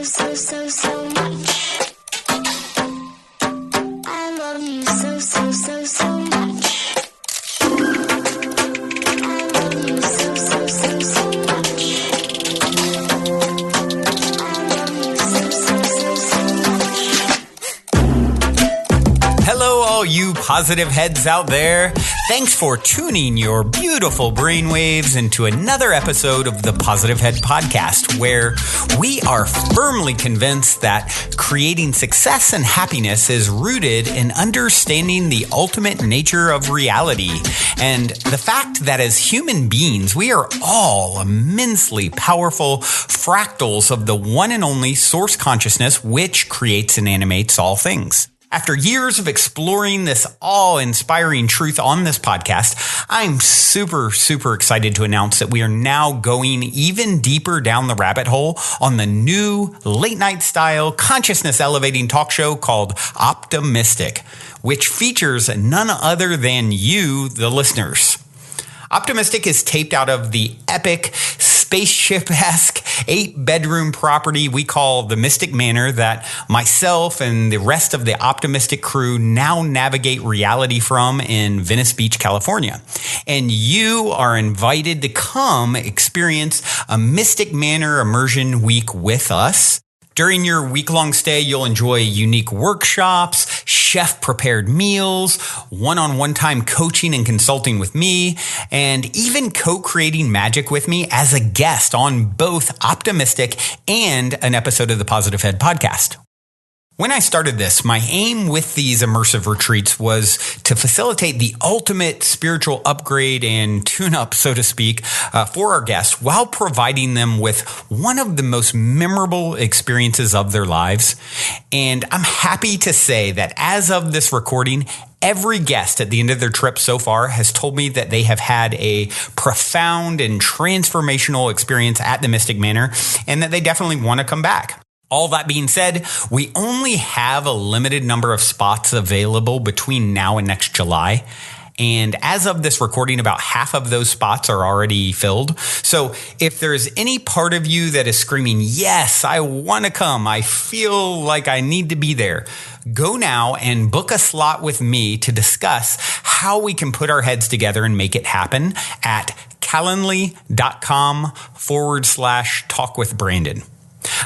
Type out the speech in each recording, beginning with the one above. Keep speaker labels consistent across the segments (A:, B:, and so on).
A: so much. I love you so much. I love you so much. I love you so much.
B: Hello, all you positive heads out there. Thanks for tuning your beautiful brainwaves into another episode of the Positive Head Podcast, where we are firmly convinced that creating success and happiness is rooted in understanding the ultimate nature of reality, and the fact that as human beings, we are all immensely powerful fractals of the one and only source consciousness which creates and animates all things. After years of exploring this awe-inspiring truth on this podcast, I'm super excited to announce that we are now going even deeper down the rabbit hole on the new late-night style consciousness-elevating talk show called Optimistic, which features none other than you, the listeners. Optimistic is taped out of the epic, spaceship-esque 8-bedroom property we call the Mystic Manor that myself and the rest of the Optimistic crew now navigate reality from in Venice Beach, California. And you are invited to come experience a Mystic Manor immersion week with us. During your week-long stay, you'll enjoy unique workshops, chef-prepared meals, one-on-one time coaching and consulting with me, and even co-creating magic with me as a guest on both Optimistic and an episode of the Positive Head podcast. When I started this, my aim with these immersive retreats was to facilitate the ultimate spiritual upgrade and tune-up, so to speak, for our guests while providing them with one of the most memorable experiences of their lives. And I'm happy to say that as of this recording, every guest at the end of their trip so far has told me that they have had a profound and transformational experience at the Mystic Manor and that they definitely want to come back. All that being said, we only have a limited number of spots available between now and next July. And as of this recording, about half of those spots are already filled. So if there's any part of you that is screaming, yes, I want to come, I feel like I need to be there, go now and book a slot with me to discuss how we can put our heads together and make it happen at calendly.com/talkwithbrandon.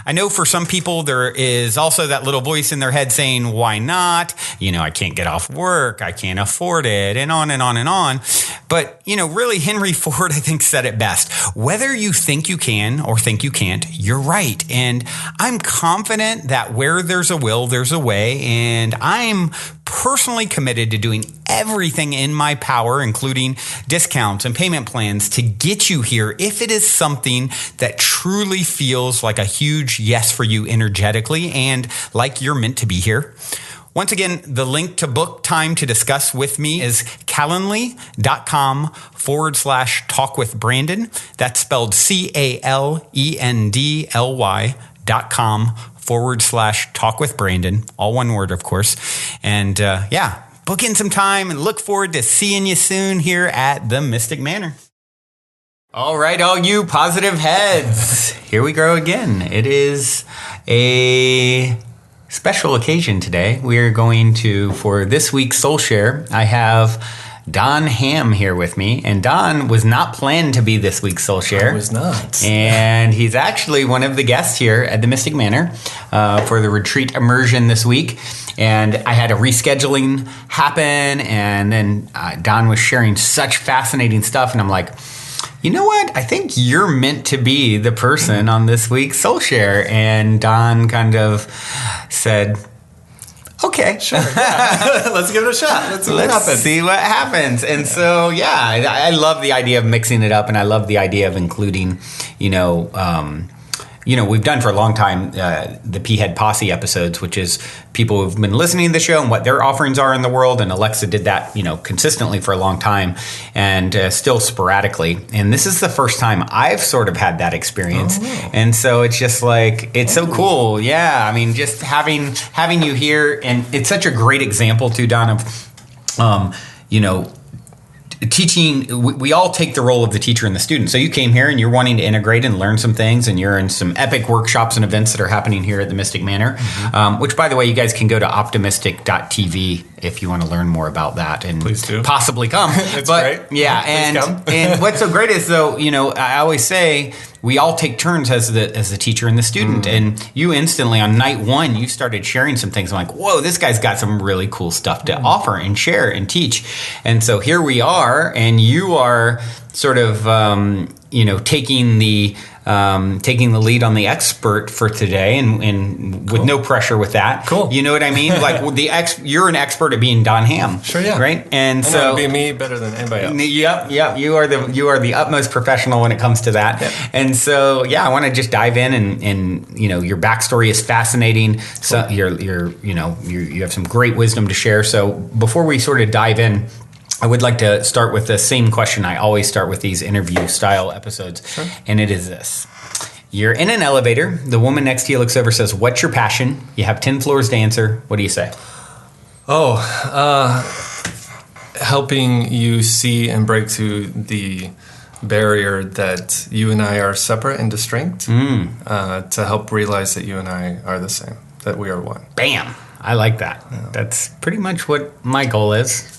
B: I know for some people there is also that little voice in their head saying, why not? I can't get off work. I can't afford it, and on and on and on. But, really Henry Ford, I think, said it best. Whether you think you can or think you can't, you're right. And I'm confident that where there's a will, there's a way. And I'm personally committed to doing everything in my power, including discounts and payment plans, to get you here if it is something that truly feels like a huge yes for you energetically and like you're meant to be here. Once again, the link to book time to discuss with me is calendly.com/talkwithbrandon. That's spelled calendly.com/talkwithbrandon. All one word, of course. And book in some time and look forward to seeing you soon here at the Mystic Manor. All right, all you positive heads, here we go again. It is a special occasion today. We are going to, for this week's Soul Share, I have Don Hamm here with me. And Don was not planned to be this week's Soul Share.
C: I was not.
B: And he's actually one of the guests here at the Mystic Manor for the retreat immersion this week. And I had a rescheduling happen, and then Don was sharing such fascinating stuff, and I'm like, you know what? I think you're meant to be the person on this week's Soul Share. And Don kind of said, okay.
C: Sure. Yeah. Let's give it a shot. Let's
B: see what happens. And so, I love the idea of mixing it up, and I love the idea of including, we've done for a long time the P-Head Posse episodes, which is people who've been listening to the show and what their offerings are in the world. And Alexa did that, consistently for a long time and still sporadically. And this is the first time I've sort of had that experience. Oh. And so it's just like, it's so cool. Yeah. I mean, just having you here, and it's such a great example too, Don, of, teaching, we all take the role of the teacher and the student. So you came here and you're wanting to integrate and learn some things, and you're in some epic workshops and events that are happening here at the Mystic Manor, which, by the way, you guys can go to optimistic.tv if you want to learn more about that, and
C: Please do.
B: possibly come.
C: It's great.
B: Yeah,
C: Please come.
B: and what's so great is, though, I always say we all take turns as the teacher and the student, and you instantly on night one you started sharing some things. I'm like, whoa, this guy's got some really cool stuff to offer and share and teach. And so here we are, and you are sort of taking the lead on the expert for today, and with no pressure with that.
C: Cool.
B: You know what I mean? Like you're an expert at being Don Hamm.
C: Sure, yeah.
B: Right? And
C: I
B: so
C: know it'd be me better than anybody else.
B: Yep. You are the utmost professional when it comes to that.
C: Yep.
B: And so, I want to just dive in, and your backstory is fascinating. So you have some great wisdom to share. So before we sort of dive in, I would like to start with the same question I always start with these interview style episodes.
C: Sure.
B: And it is this. You're in an elevator. The woman next to you looks over, says, "What's your passion?" You have 10 floors to answer. What do you say?
C: Helping you see and break through the barrier that you and I are separate and distinct, to help realize that you and I are the same, that we are one.
B: Bam. I like that. Yeah. That's pretty much what my goal is.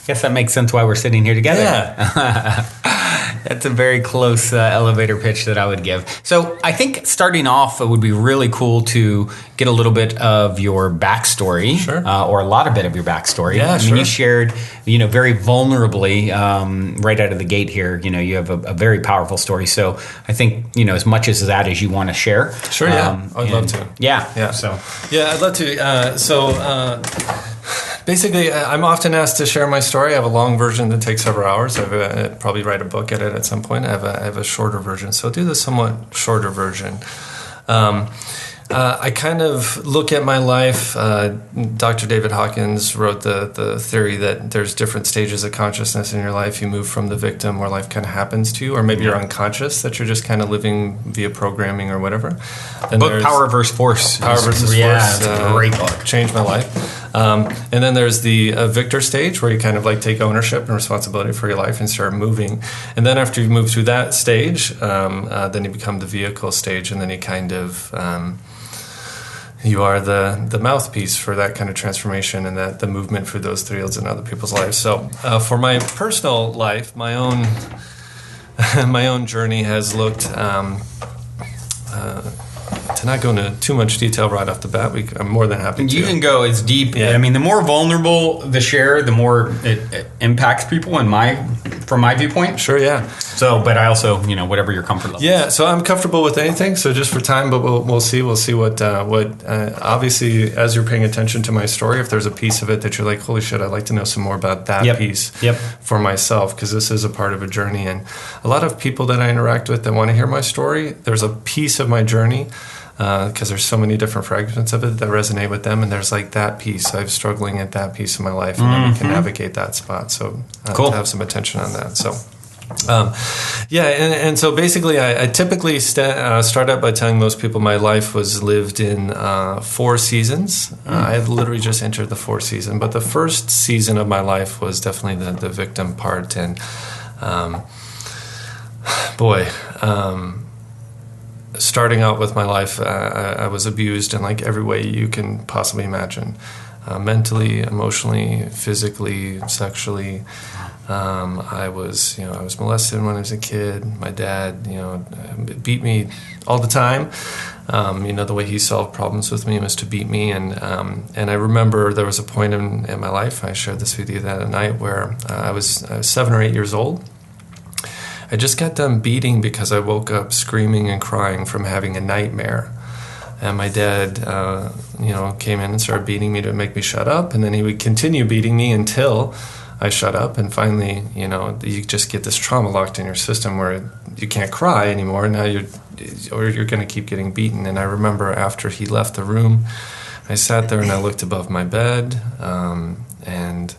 B: I guess that makes sense why we're sitting here together.
C: Yeah.
B: That's a very close elevator pitch that I would give. So I think starting off, it would be really cool to get a little bit of your backstory,
C: sure.
B: Or a lot of bit of your backstory.
C: Yeah,
B: I mean,
C: sure.
B: you shared, very vulnerably right out of the gate here. You have a very powerful story. So I think, as much as that as you want to share.
C: Sure, yeah. I'd love to.
B: Yeah.
C: Yeah.
B: So.
C: Yeah, I'd love to. Basically, I'm often asked to share my story. I have a long version that takes several hours. I'd probably write a book at some point. I have a shorter version. So I'll do the somewhat shorter version. I kind of look at my life. Dr. David Hawkins wrote the theory that there's different stages of consciousness in your life. You move from the victim where life kind of happens to you, or maybe you're unconscious, that you're just kind of living via programming or whatever. Then
B: Book Power versus Force.
C: Power versus Force.
B: It's a great book.
C: Changed my life. And then there's the victor stage where you kind of like take ownership and responsibility for your life and start moving. And then after you move through that stage, then you become the vehicle stage, and then you kind of you are the mouthpiece for that kind of transformation and that the movement through those fields in other people's lives. So for my personal life, my own journey has looked. To not go into too much detail right off the bat, I'm more than happy to.
B: You can go as deep.
C: Yeah.
B: I mean, the more vulnerable the share, the more it impacts people from my viewpoint.
C: Sure, yeah.
B: So, but I also, whatever your comfort level.
C: Yeah, so I'm comfortable with anything. So just for time, but we'll see. We'll see what obviously, as you're paying attention to my story, if there's a piece of it that you're like, holy shit, I'd like to know some more about that piece for myself, because this is a part of a journey. And a lot of people that I interact with that want to hear my story, there's a piece of my journey, because there's so many different fragments of it that resonate with them, and there's like that piece. I'm struggling at that piece of my life, and then we can navigate that spot. So
B: cool.
C: To have some attention on that. So. And so basically, I typically start out by telling most people my life was lived in 4 seasons. I've literally just entered the 4th season, but the first season of my life was definitely the victim part. And starting out with my life, I was abused in like every way you can possibly imagine, mentally, emotionally, physically, sexually. I was molested when I was a kid. My dad, beat me all the time. The way he solved problems with me was to beat me. And I remember there was a point in my life, I shared this with you that night, where I was 7 or 8 years old. I just got done beating because I woke up screaming and crying from having a nightmare. And my dad, came in and started beating me to make me shut up. And then he would continue beating me until I shut up. And finally, you just get this trauma locked in your system where you can't cry anymore. Now you're going to keep getting beaten. And I remember after he left the room, I sat there and I looked above my bed, and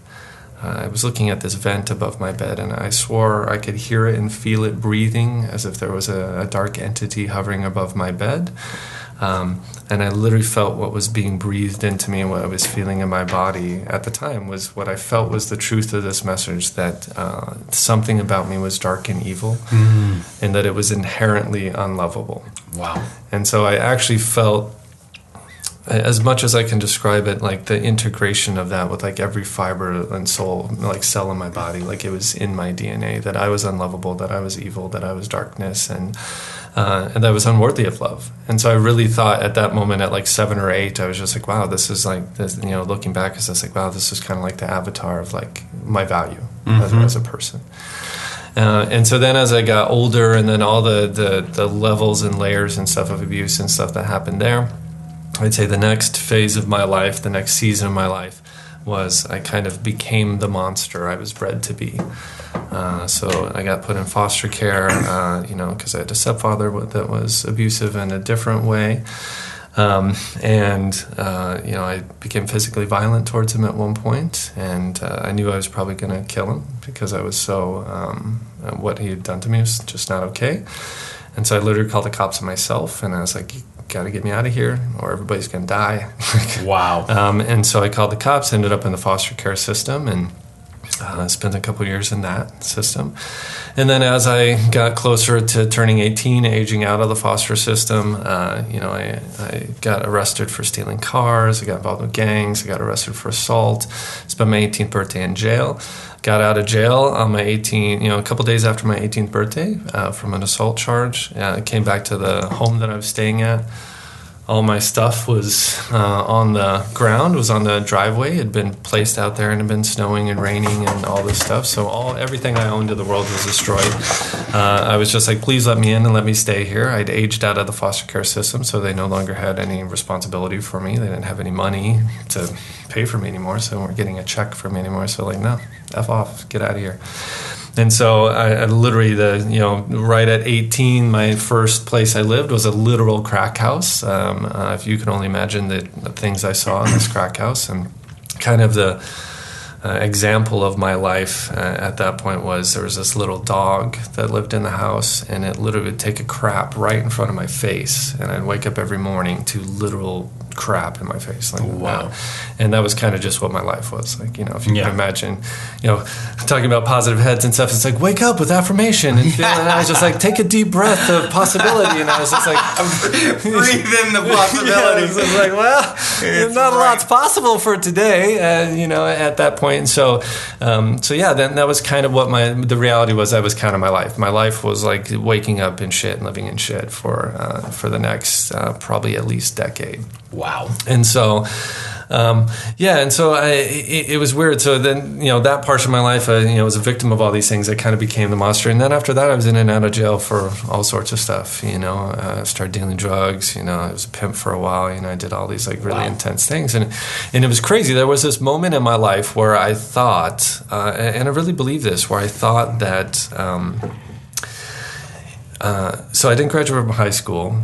C: I was looking at this vent above my bed, and I swore I could hear it and feel it breathing as if there was a dark entity hovering above my bed. And I literally felt what was being breathed into me and what I was feeling in my body at the time was what I felt was the truth of this message, that something about me was dark and evil, and that it was inherently unlovable.
B: Wow.
C: And so I actually felt, as much as I can describe it, like the integration of that with like every fiber and soul, like cell in my body, like it was in my DNA, that I was unlovable, that I was evil, that I was darkness, and that I was unworthy of love. And so I really thought at that moment, at like 7 or 8, I was just like, wow, this is like this, looking back, is just like, wow, this is kind of like the avatar of like my value as a person. And so then as I got older, and then all the levels and layers and stuff of abuse and stuff that happened there, I'd say the next phase of my life, the next season of my life, was I kind of became the monster I was bred to be. So I got put in foster care, because I had a stepfather that was abusive in a different way. I became physically violent towards him at one point, and I knew I was probably going to kill him because I was so, what he had done to me was just not okay. And so I literally called the cops on myself, and I was like, got to get me out of here or everybody's going to die.
B: Wow.
C: And so I called the cops, ended up in the foster care system, and spent a couple years in that system. And then as I got closer to turning 18, aging out of the foster system, I got arrested for stealing cars. I got involved with gangs. I got arrested for assault. Spent my 18th birthday in jail. Got out of jail on my a couple days after my 18th birthday from an assault charge. I came back to the home that I was staying at. All my stuff was on the ground, was on the driveway. It had been placed out there, and it had been snowing and raining and all this stuff. So everything I owned in the world was destroyed. I was just like, please let me in and let me stay here. I'd aged out of the foster care system, so they no longer had any responsibility for me. They didn't have any money to pay for me anymore, so they weren't getting a check from me anymore. So like, no, F off, get out of here. And so I literally, right at 18, my first place I lived was a literal crack house. If you can only imagine the things I saw in this crack house. And kind of the example of my life at that point was there was this little dog that lived in the house, and it literally would take a crap right in front of my face. And I'd wake up every morning to literal crap in my face. Like,
B: wow.
C: And that was kind of just what my life was. Like, if you can imagine, talking about positive heads and stuff, it's like, wake up with affirmation. And I was just like, take a deep breath of possibility. And I was just like,
B: breathe in the possibility.
C: I was like, well, not a lot's possible for today, at that point. And so then that was kind of what the reality was. That was kind of my life. My life was like waking up in shit and living in shit for the next probably at least decade.
B: Wow.
C: And so, it was weird. So then, that part of my life, I was a victim of all these things. I kind of became the monster. And then after that, I was in and out of jail for all sorts of stuff. Started dealing drugs. I was a pimp for a while. I did all these like really intense things. And it was crazy. There was this moment in my life where I thought, and I really believe this, where I thought that, so I didn't graduate from high school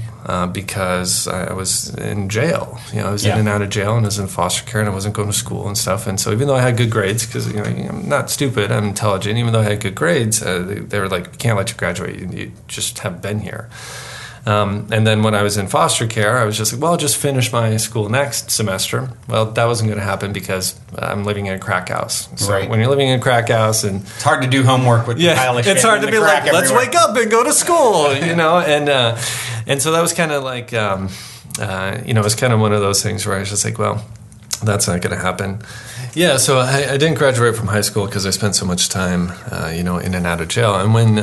C: because I was in jail. I was in and out of jail, and I was in foster care, and I wasn't going to school and stuff. And so even though I had good grades, because I'm not stupid, I'm intelligent, even though I had good grades, they were like, we can't let you graduate. You just have been here. And then when I was in foster care, I was just like, well, I'll just finish my school next semester. Well, that wasn't going to happen because I'm living in a crack house. So when you're living in a crack house, and
B: it's hard to do homework with the pile of shit.
C: It's hard to be like, let's
B: everywhere.
C: wake up and go to school, and so that was kind of like, it was kind of one of those things where I was just like, well, that's not going to happen. Yeah, so I didn't graduate from high school because I spent so much time, in and out of jail. And when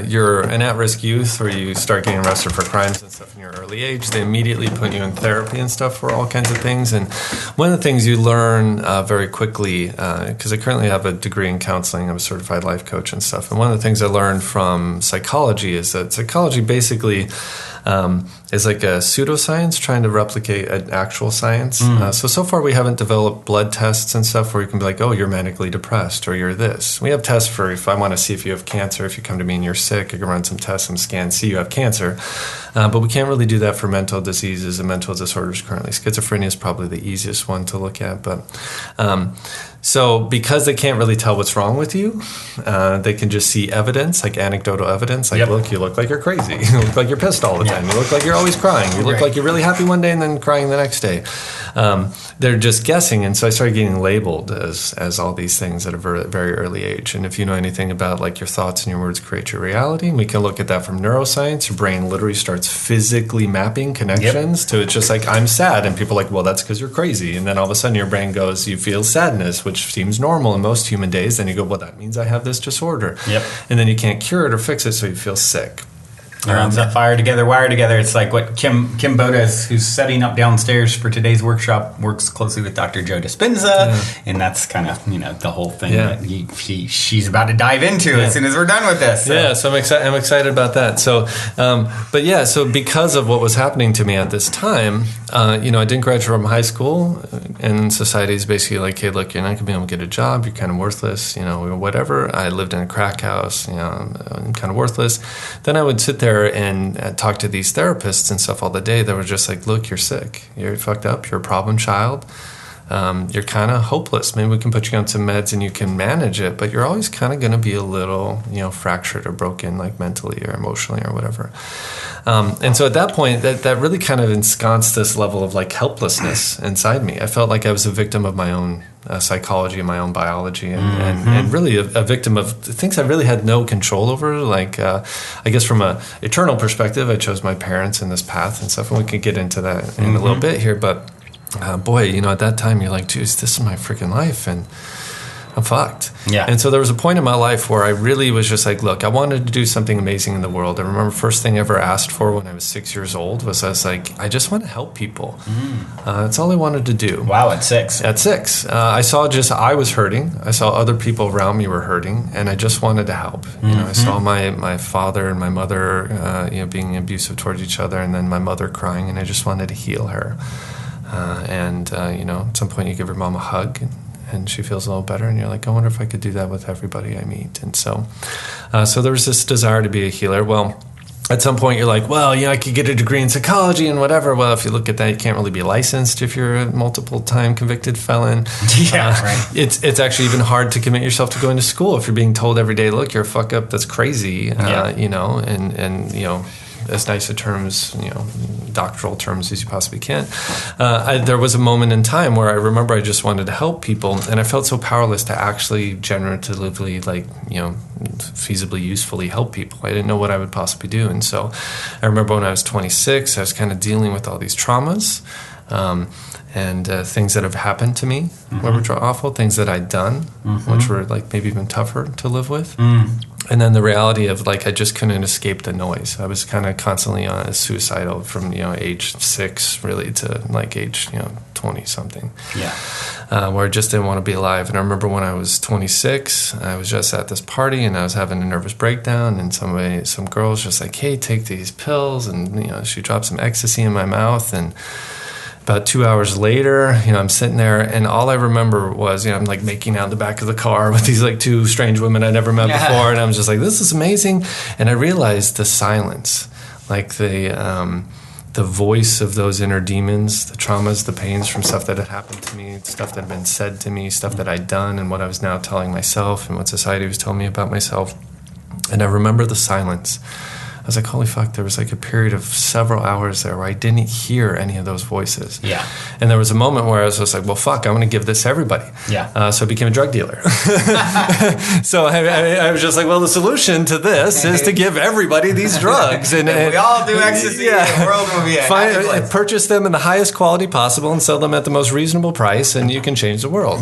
C: you're an at-risk youth or you start getting arrested for crimes and stuff in your early age, they immediately put you in therapy and stuff for all kinds of things. And one of the things you learn very quickly, because I currently have a degree in counseling, I'm a certified life coach and stuff. And one of the things I learned from psychology is that psychology basically is like a pseudoscience trying to replicate an actual science. So far we haven't developed blood tests and stuff where you can be like, oh, you're manically depressed or you're this. We have tests for if I want to see if you have cancer. If you come to me and you're sick, I can run some tests, some scans, see you have cancer. But we can't really do that for mental diseases and mental disorders currently. Schizophrenia is probably the easiest one to look at. But So because they can't really tell what's wrong with you, they can just see evidence, like anecdotal evidence. Like, look, you look like you're crazy. You look like you're pissed all the time. You look like you're always crying. You look like you're really happy one day and then crying the next day. They're just guessing. And so I started getting labeled as all these things at a very, very early age. And if you know anything about like your thoughts and your words create your reality, we can look at that from neuroscience. Your brain literally starts physically mapping connections to, it's just like, I'm sad. And people are like, well, that's because you're crazy. And then all of a sudden your brain goes, you feel sadness, which seems normal in most human days. Then you go, well, that means I have this disorder. And then you can't cure it or fix it, so you feel sick.
B: Neurons that fire together, wire together. It's like what Kim Bodas, who's setting up downstairs for today's workshop, works closely with Dr. Joe Dispenza, and that's kind of the whole thing that she's about to dive into as soon as we're done with this. So.
C: So I'm excited about that. So, so because of what was happening to me at this time, I didn't graduate from high school, and society is basically like, hey, look, you're not gonna be able to get a job. You're kind of worthless. Whatever. I lived in a crack house. I'm kind of worthless. Then I would sit there and talk to these therapists and stuff all the day that were just like, look, you're sick, you're fucked up, you're a problem child, you're kind of hopeless, maybe we can put you on some meds and you can manage it, but you're always kind of going to be a little fractured or broken, like mentally or emotionally or whatever. And so at that point that really kind of ensconced this level of like helplessness inside me. I felt like I was a victim of my own psychology and my own biology, and really a victim of things I really had no control over. Like, I guess from a eternal perspective, I chose my parents in this path and stuff, and we could get into that in a little bit here. But boy, at that time, you're like, dude, this is my freaking life, and I'm fucked. And so there was a point in my life where I really was just like, look, I wanted to do something amazing in the world. I remember the first thing I ever asked for when I was 6 years old was I was like, I just want to help people. That's all I wanted to do.
B: Wow, at 6.
C: At 6. I was hurting. I saw other people around me were hurting, and I just wanted to help. I saw my father and my mother being abusive towards each other, and then my mother crying, and I just wanted to heal her. At some point you give your mom a hug, and she feels a little better, and you're like, I wonder if I could do that with everybody I meet. And so there was this desire to be a healer. Well, at some point you're like, well, I could get a degree in psychology and whatever. Well, if you look at that, you can't really be licensed if you're a multiple time convicted felon.
B: Right.
C: It's actually even hard to commit yourself to going to school if you're being told every day, look, you're a fuck up, that's crazy. As nice a terms, doctoral terms as you possibly can. There was a moment in time where I remember I just wanted to help people, and I felt so powerless to actually generatively, feasibly, usefully help people. I didn't know what I would possibly do. And so I remember when I was 26, I was kind of dealing with all these traumas, and things that have happened to me, which were awful, things that I'd done, which were like maybe even tougher to live with. And then the reality of I just couldn't escape the noise. I was kind of constantly suicidal from age 6 really to age 20 something. Where I just didn't want to be alive. And I remember when I was 26, I was just at this party and I was having a nervous breakdown, and some girl's just like, hey, take these pills, and she dropped some ecstasy in my mouth, and about 2 hours later, I'm sitting there, and all I remember was, I'm making out in the back of the car with these 2 strange women I'd never met before, and I was just like, this is amazing. And I realized the silence, the voice of those inner demons, the traumas, the pains from stuff that had happened to me, stuff that had been said to me, stuff that I'd done, and what I was now telling myself, and what society was telling me about myself. And I remember the silence. I was like, holy fuck, there was a period of several hours there where I didn't hear any of those voices. And there was a moment where I was just like, well, fuck, I'm going to give this to everybody. So I became a drug dealer. So I was just like, well, the solution to this is to give everybody these drugs. And
B: we all do ecstasy, the world will be a happy place.
C: Purchase them in the highest quality possible and sell them at the most reasonable price, and you can change the world.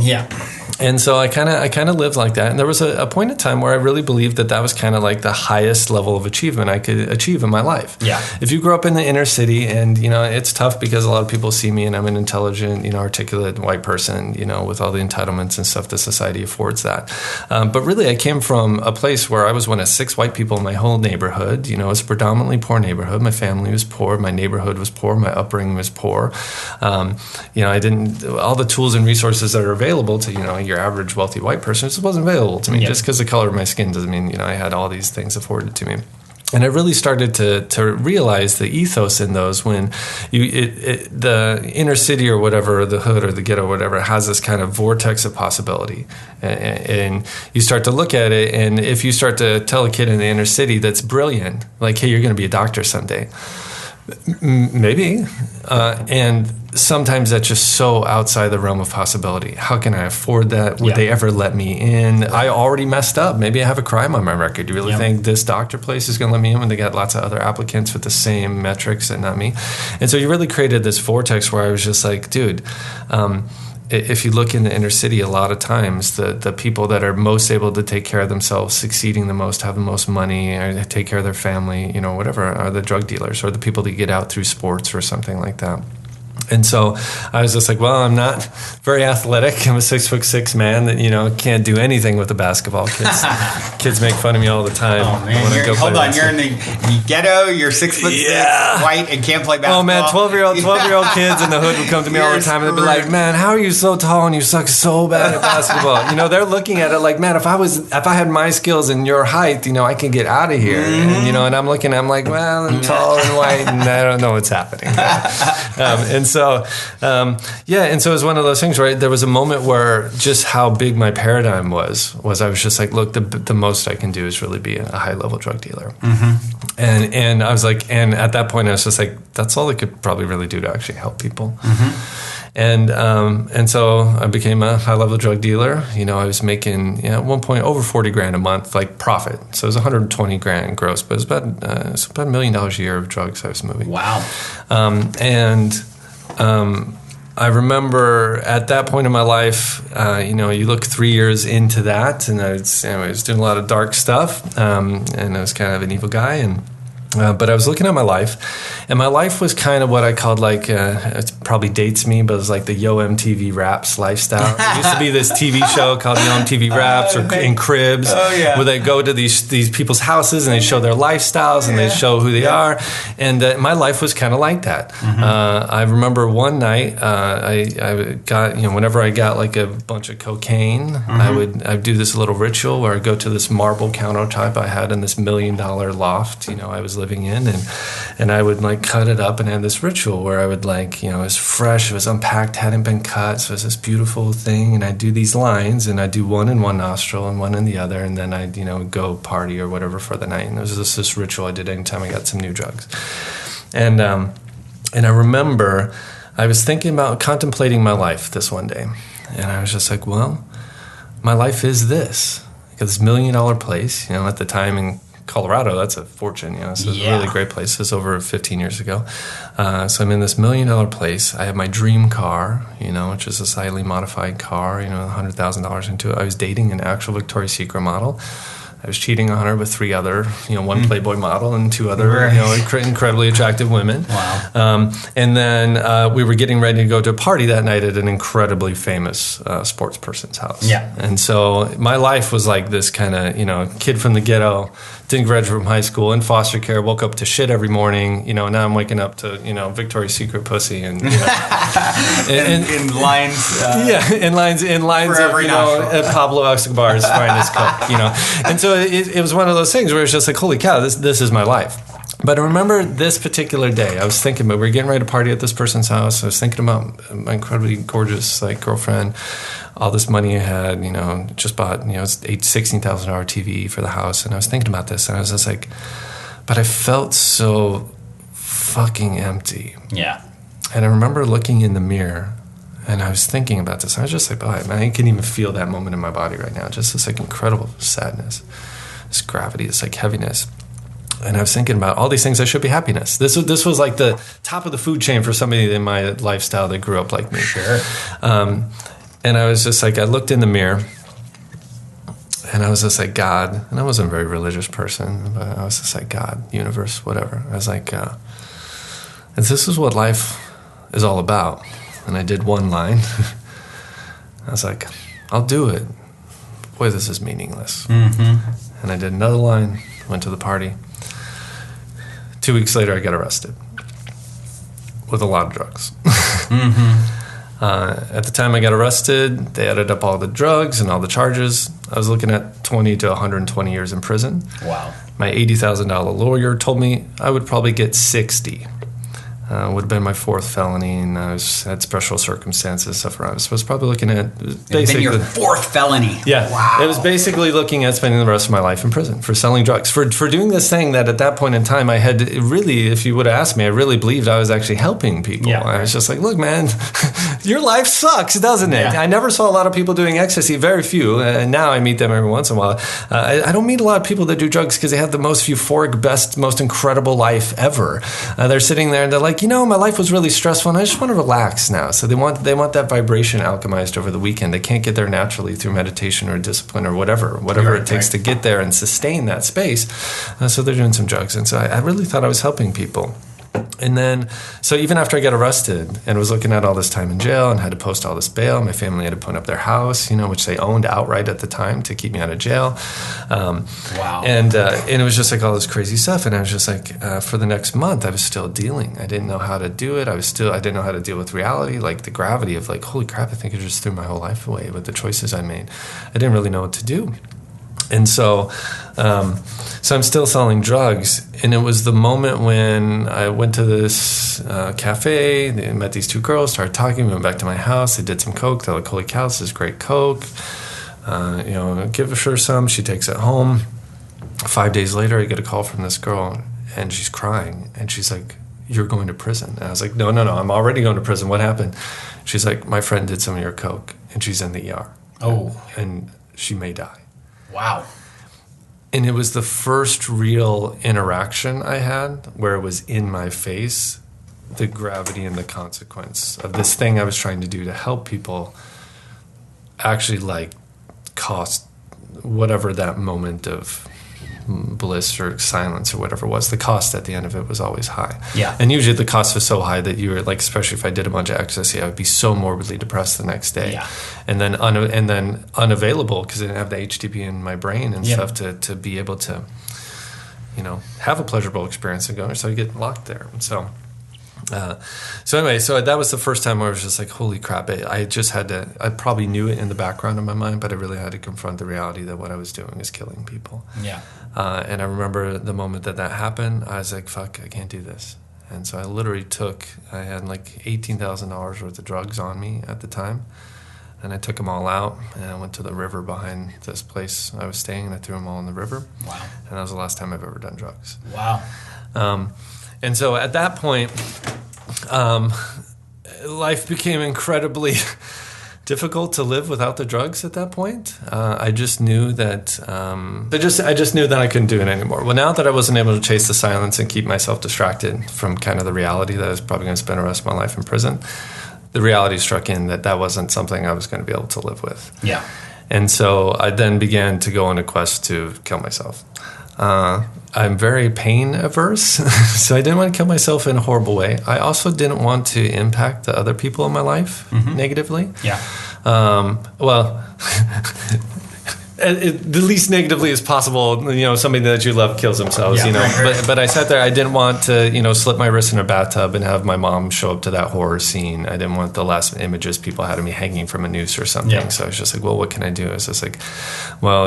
C: And so I kind of lived like that. And there was a point in time where I really believed that was kind of the highest level of achievement I could achieve in my life. If you grew up in the inner city, and it's tough because a lot of people see me and I'm an intelligent, articulate white person, with all the entitlements and stuff that society affords that. But really I came from a place where I was one of 6 white people in my whole neighborhood. It was a predominantly poor neighborhood. My family was poor. My neighborhood was poor. My upbringing was poor. I didn't, all the tools and resources that are available to, your average wealthy white person, just wasn't available to me. Just because the color of my skin doesn't mean, I had all these things afforded to me. And I really started to realize the ethos in those when the inner city or whatever, or the hood or the ghetto or whatever, has this kind of vortex of possibility. And you start to look at it, and if you start to tell a kid in the inner city that's brilliant, like, hey, you're going to be a doctor someday, maybe. And sometimes that's just so outside the realm of possibility. How can I afford that? Would they ever let me in? I already messed up. Maybe I have a crime on my record. Do you really think this doctor place is going to let me in when they got lots of other applicants with the same metrics and not me? And so you really created this vortex where I was just like, dude, if you look in the inner city, a lot of times the people that are most able to take care of themselves, succeeding the most, have the most money, or take care of their family, whatever, are the drug dealers or the people that get out through sports or something like that. And so I was just like, well, I'm not very athletic. I'm a 6'6" man that, can't do anything with the basketball. Kids make fun of me all the time.
B: Oh, man. Hold on. You're in the ghetto. You're 6'6", white, and can't play basketball.
C: Oh, man. 12-year-old kids in the hood would come to me all the time, and they'd be like, man, how are you so tall and you suck so bad at basketball? They're looking at it like, man, if I had my skills and your height, I can get out of here. And, and I'm looking, I'm like, well, I'm tall and white, and I don't know what's happening. And so it was one of those things where there was a moment where just how big my paradigm was I was just like, look, the most I can do is really be a high-level drug dealer. Mm-hmm. And I was like, and at that point I was just like, that's all I could probably really do to actually help people. Mm-hmm. And so I became a high-level drug dealer. I was making at one point over $40,000 a month, like profit. So it was $120,000 gross, but it was about $1 million a year of drugs I was moving.
B: Wow.
C: I remember at that point in my life, you look 3 years into that, and I was doing a lot of dark stuff, and I was kind of an evil guy, but I was looking at my life, and my life was kind of what I called it probably dates me, but it was like the Yo MTV Raps lifestyle. There used to be this TV show called Yo MTV Raps or in Cribs, where they go to these people's houses and they show their lifestyles and they show who they are. And my life was kind of like that. Mm-hmm. I remember one night I got, whenever I got like a bunch of cocaine, mm-hmm. I'd do this little ritual where I'd go to this marble countertop I had in this $1 million loft, I was living in, and I would like cut it up and have this ritual where I would it was fresh, it was unpacked, hadn't been cut, so it was this beautiful thing, and I'd do these lines, and I'd do one in one nostril and one in the other, and then I'd go party or whatever for the night. And it was just this ritual I did anytime I got some new drugs. And I remember I was thinking about contemplating my life this one day, and I was just like, well, my life is this. I got this $1 million place, at the time in Colorado, that's a fortune, so it's a really great place. This was over 15 years ago. So I'm in this $1 million place. I have my dream car, which is a slightly modified car, $100,000 into it. I was dating an actual Victoria's Secret model. I was cheating on her with 3 other, one Playboy model and 2 other, incredibly attractive women.
B: Wow.
C: And then we were getting ready to go to a party that night at an incredibly famous sports person's house. Yeah. And so my life was like this kind of, kid from the ghetto, didn't graduate from high school, in foster care, woke up to shit every morning. Now I'm waking up to, Victoria's Secret pussy and,
B: in lines.
C: In lines of, Pablo Escobar's finest cook, And so it was one of those things where it's just like, holy cow, this is my life. But I remember this particular day, I was thinking about, we were getting ready to party at this person's house. I was thinking about my incredibly gorgeous girlfriend, all this money I had, just bought, $16,000 TV for the house. And I was thinking about this, and I was just like, but I felt so fucking empty.
B: Yeah. And
C: I remember looking in the mirror, and I was thinking about this. I was just like, oh, man, I can even feel that moment in my body right now. Just this incredible sadness, this gravity, this heaviness. And I was thinking about all these things that should be happiness. This was like the top of the food chain for somebody in my lifestyle that grew up like me.
B: Sure.
C: And I was just like, I looked in the mirror, and I was just like, God, and I wasn't a very religious person, but I was just like, God, universe, whatever. I was like, and this is what life is all about. And I did one line. I was like, I'll do it. Boy, this is meaningless. Mm-hmm. And I did another line, went to the party. 2 weeks later, I got arrested with a lot of drugs. Mm-hmm. At the time I got arrested, they added up all the drugs and all the charges. I was looking at 20 to 120 years in prison.
B: Wow.
C: My $80,000 lawyer told me I would probably get 60. Would have been my fourth felony, and I had special circumstances, stuff around. So I was probably looking at basically
B: your fourth felony.
C: Yeah.
B: Wow.
C: It was basically looking at spending the rest of my life in prison for selling drugs, for doing this thing that at that point in time I had really, if you would have asked me, I really believed I was actually helping people.
B: Yeah,
C: I was just like, look, man, your life sucks, doesn't it?
B: Yeah.
C: I never saw a lot of people doing ecstasy, very few. And now I meet them every once in a while. I don't meet a lot of people that do drugs because they have the most euphoric, best, most incredible life ever. They're sitting there and they're like, my life was really stressful and I just want to relax now. So they want that vibration alchemized over the weekend. They can't get there naturally through meditation or discipline or whatever it takes to get there and sustain that space. So they're doing some drugs. And so I really thought I was helping people. And then, so even after I got arrested and was looking at all this time in jail and had to post all this bail, my family had to put up their house, which they owned outright at the time to keep me out of jail.
B: Wow.
C: And it was just like all this crazy stuff. And I was just like, for the next month, I was still dealing. I didn't know how to do it. I didn't know how to deal with reality, like the gravity of like, holy crap, I think I just threw my whole life away with the choices I made. I didn't really know what to do. And so I'm still selling drugs. And it was the moment when I went to this cafe, they met these two girls, started talking, we went back to my house, they did some coke, they're like, holy cow, this is great coke. Give her some, she takes it home. 5 days later, I get a call from this girl, and she's crying, and she's like, you're going to prison. And I was like, no, I'm already going to prison. What happened? She's like, my friend did some of your coke, and she's in the ER.
B: Oh.
C: And she may die.
B: Wow.
C: And it was the first real interaction I had where it was in my face, the gravity and the consequence of this thing I was trying to do to help people actually cost whatever that moment of bliss or silence or whatever it was. The cost at the end of it was always high.
B: Yeah.
C: And usually the cost was so high that you were especially if I did a bunch of ecstasy, I would be so morbidly depressed the next day.
B: Yeah.
C: And then unavailable because I didn't have the HTP in my brain and stuff to be able to, have a pleasurable experience and go. So you get locked there. And so that was the first time where I was just like, holy crap. I probably knew it in the background of my mind, but I really had to confront the reality that what I was doing is killing people.
B: Yeah.
C: And I remember the moment that happened, I was like, fuck, I can't do this. And so I literally I had $18,000 worth of drugs on me at the time. And I took them all out, and I went to the river behind this place I was staying, and I threw them all in the river.
B: Wow.
C: And that was the last time I've ever done drugs.
B: Wow.
C: And so at that point, life became incredibly difficult to live without the drugs at that point. I just knew that I just knew that I couldn't do it anymore. Well, now that I wasn't able to chase the silence and keep myself distracted from kind of the reality that I was probably going to spend the rest of my life in prison, the reality struck in that wasn't something I was going to be able to live with.
B: Yeah.
C: And so I then began to go on a quest to kill myself. I'm very pain averse, so I didn't want to kill myself in a horrible way. I also didn't want to impact the other people in my life negatively.
B: Yeah.
C: The least negatively as possible. Somebody that you love kills themselves.
B: Yeah, right.
C: But I sat there. I didn't want to slip my wrist in a bathtub and have my mom show up to that horror scene. I didn't want the last images people had of me hanging from a noose or something.
B: Yeah.
C: So I was just like, well, what can I do? It's just like, well,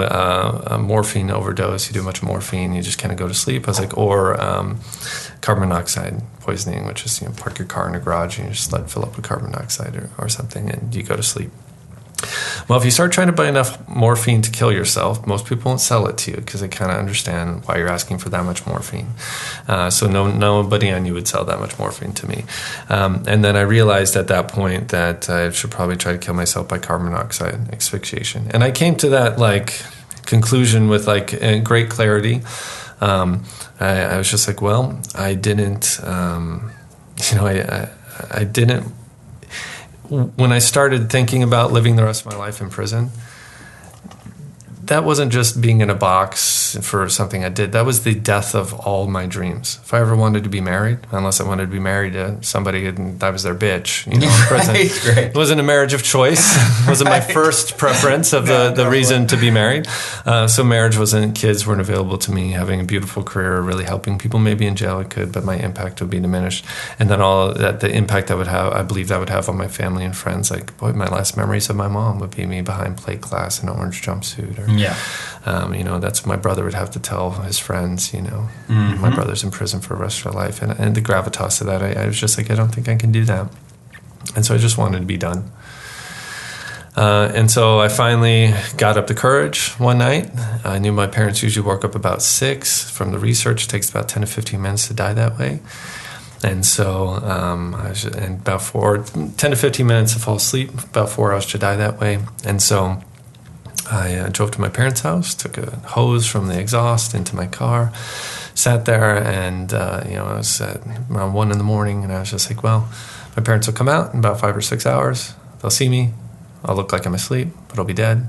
C: a morphine overdose. You do much morphine, you just kind of go to sleep. I was like, or carbon monoxide poisoning, which is park your car in a garage and you just fill up with carbon monoxide or something, and you go to sleep. Well, if you start trying to buy enough morphine to kill yourself, most people won't sell it to you because they kind of understand why you're asking for that much morphine. So nobody on you would sell that much morphine to me. And then I realized at that point that I should probably try to kill myself by carbon monoxide asphyxiation. And I came to that conclusion with great clarity. I was just like, well, I didn't, I didn't. When I started thinking about living the rest of my life in prison, that wasn't just being in a box for something I did. That was the death of all my dreams. If I ever wanted to be married, unless I wanted to be married to somebody and I was their bitch, in prison.
B: Right.
C: It wasn't a marriage of choice. It wasn't my first preference of the reason to be married. So marriage wasn't, kids weren't available to me. Having a beautiful career, really helping people, maybe in jail I could, but my impact would be diminished. And then all that, the impact I would have, I believe that would have on my family and friends. Like, boy, my last memories of my mom would be me behind plate glass in an orange jumpsuit. Or, that's my brother would have to tell his friends, my brother's in prison for the rest of their life. And the gravitas of that, I was just like, I don't think I can do that. And so I just wanted to be done. And so I finally got up the courage one night. I knew my parents usually woke up about 6. From the research, it takes about 10 to 15 minutes to die that way. And so about 10 to 15 minutes to fall asleep, about 4 hours to die that way. And so I drove to my parents' house, took a hose from the exhaust into my car, sat there, and I was at around 1 in the morning, and I was just like, well, my parents will come out in about 5 or 6 hours. They'll see me. I'll look like I'm asleep, but I'll be dead.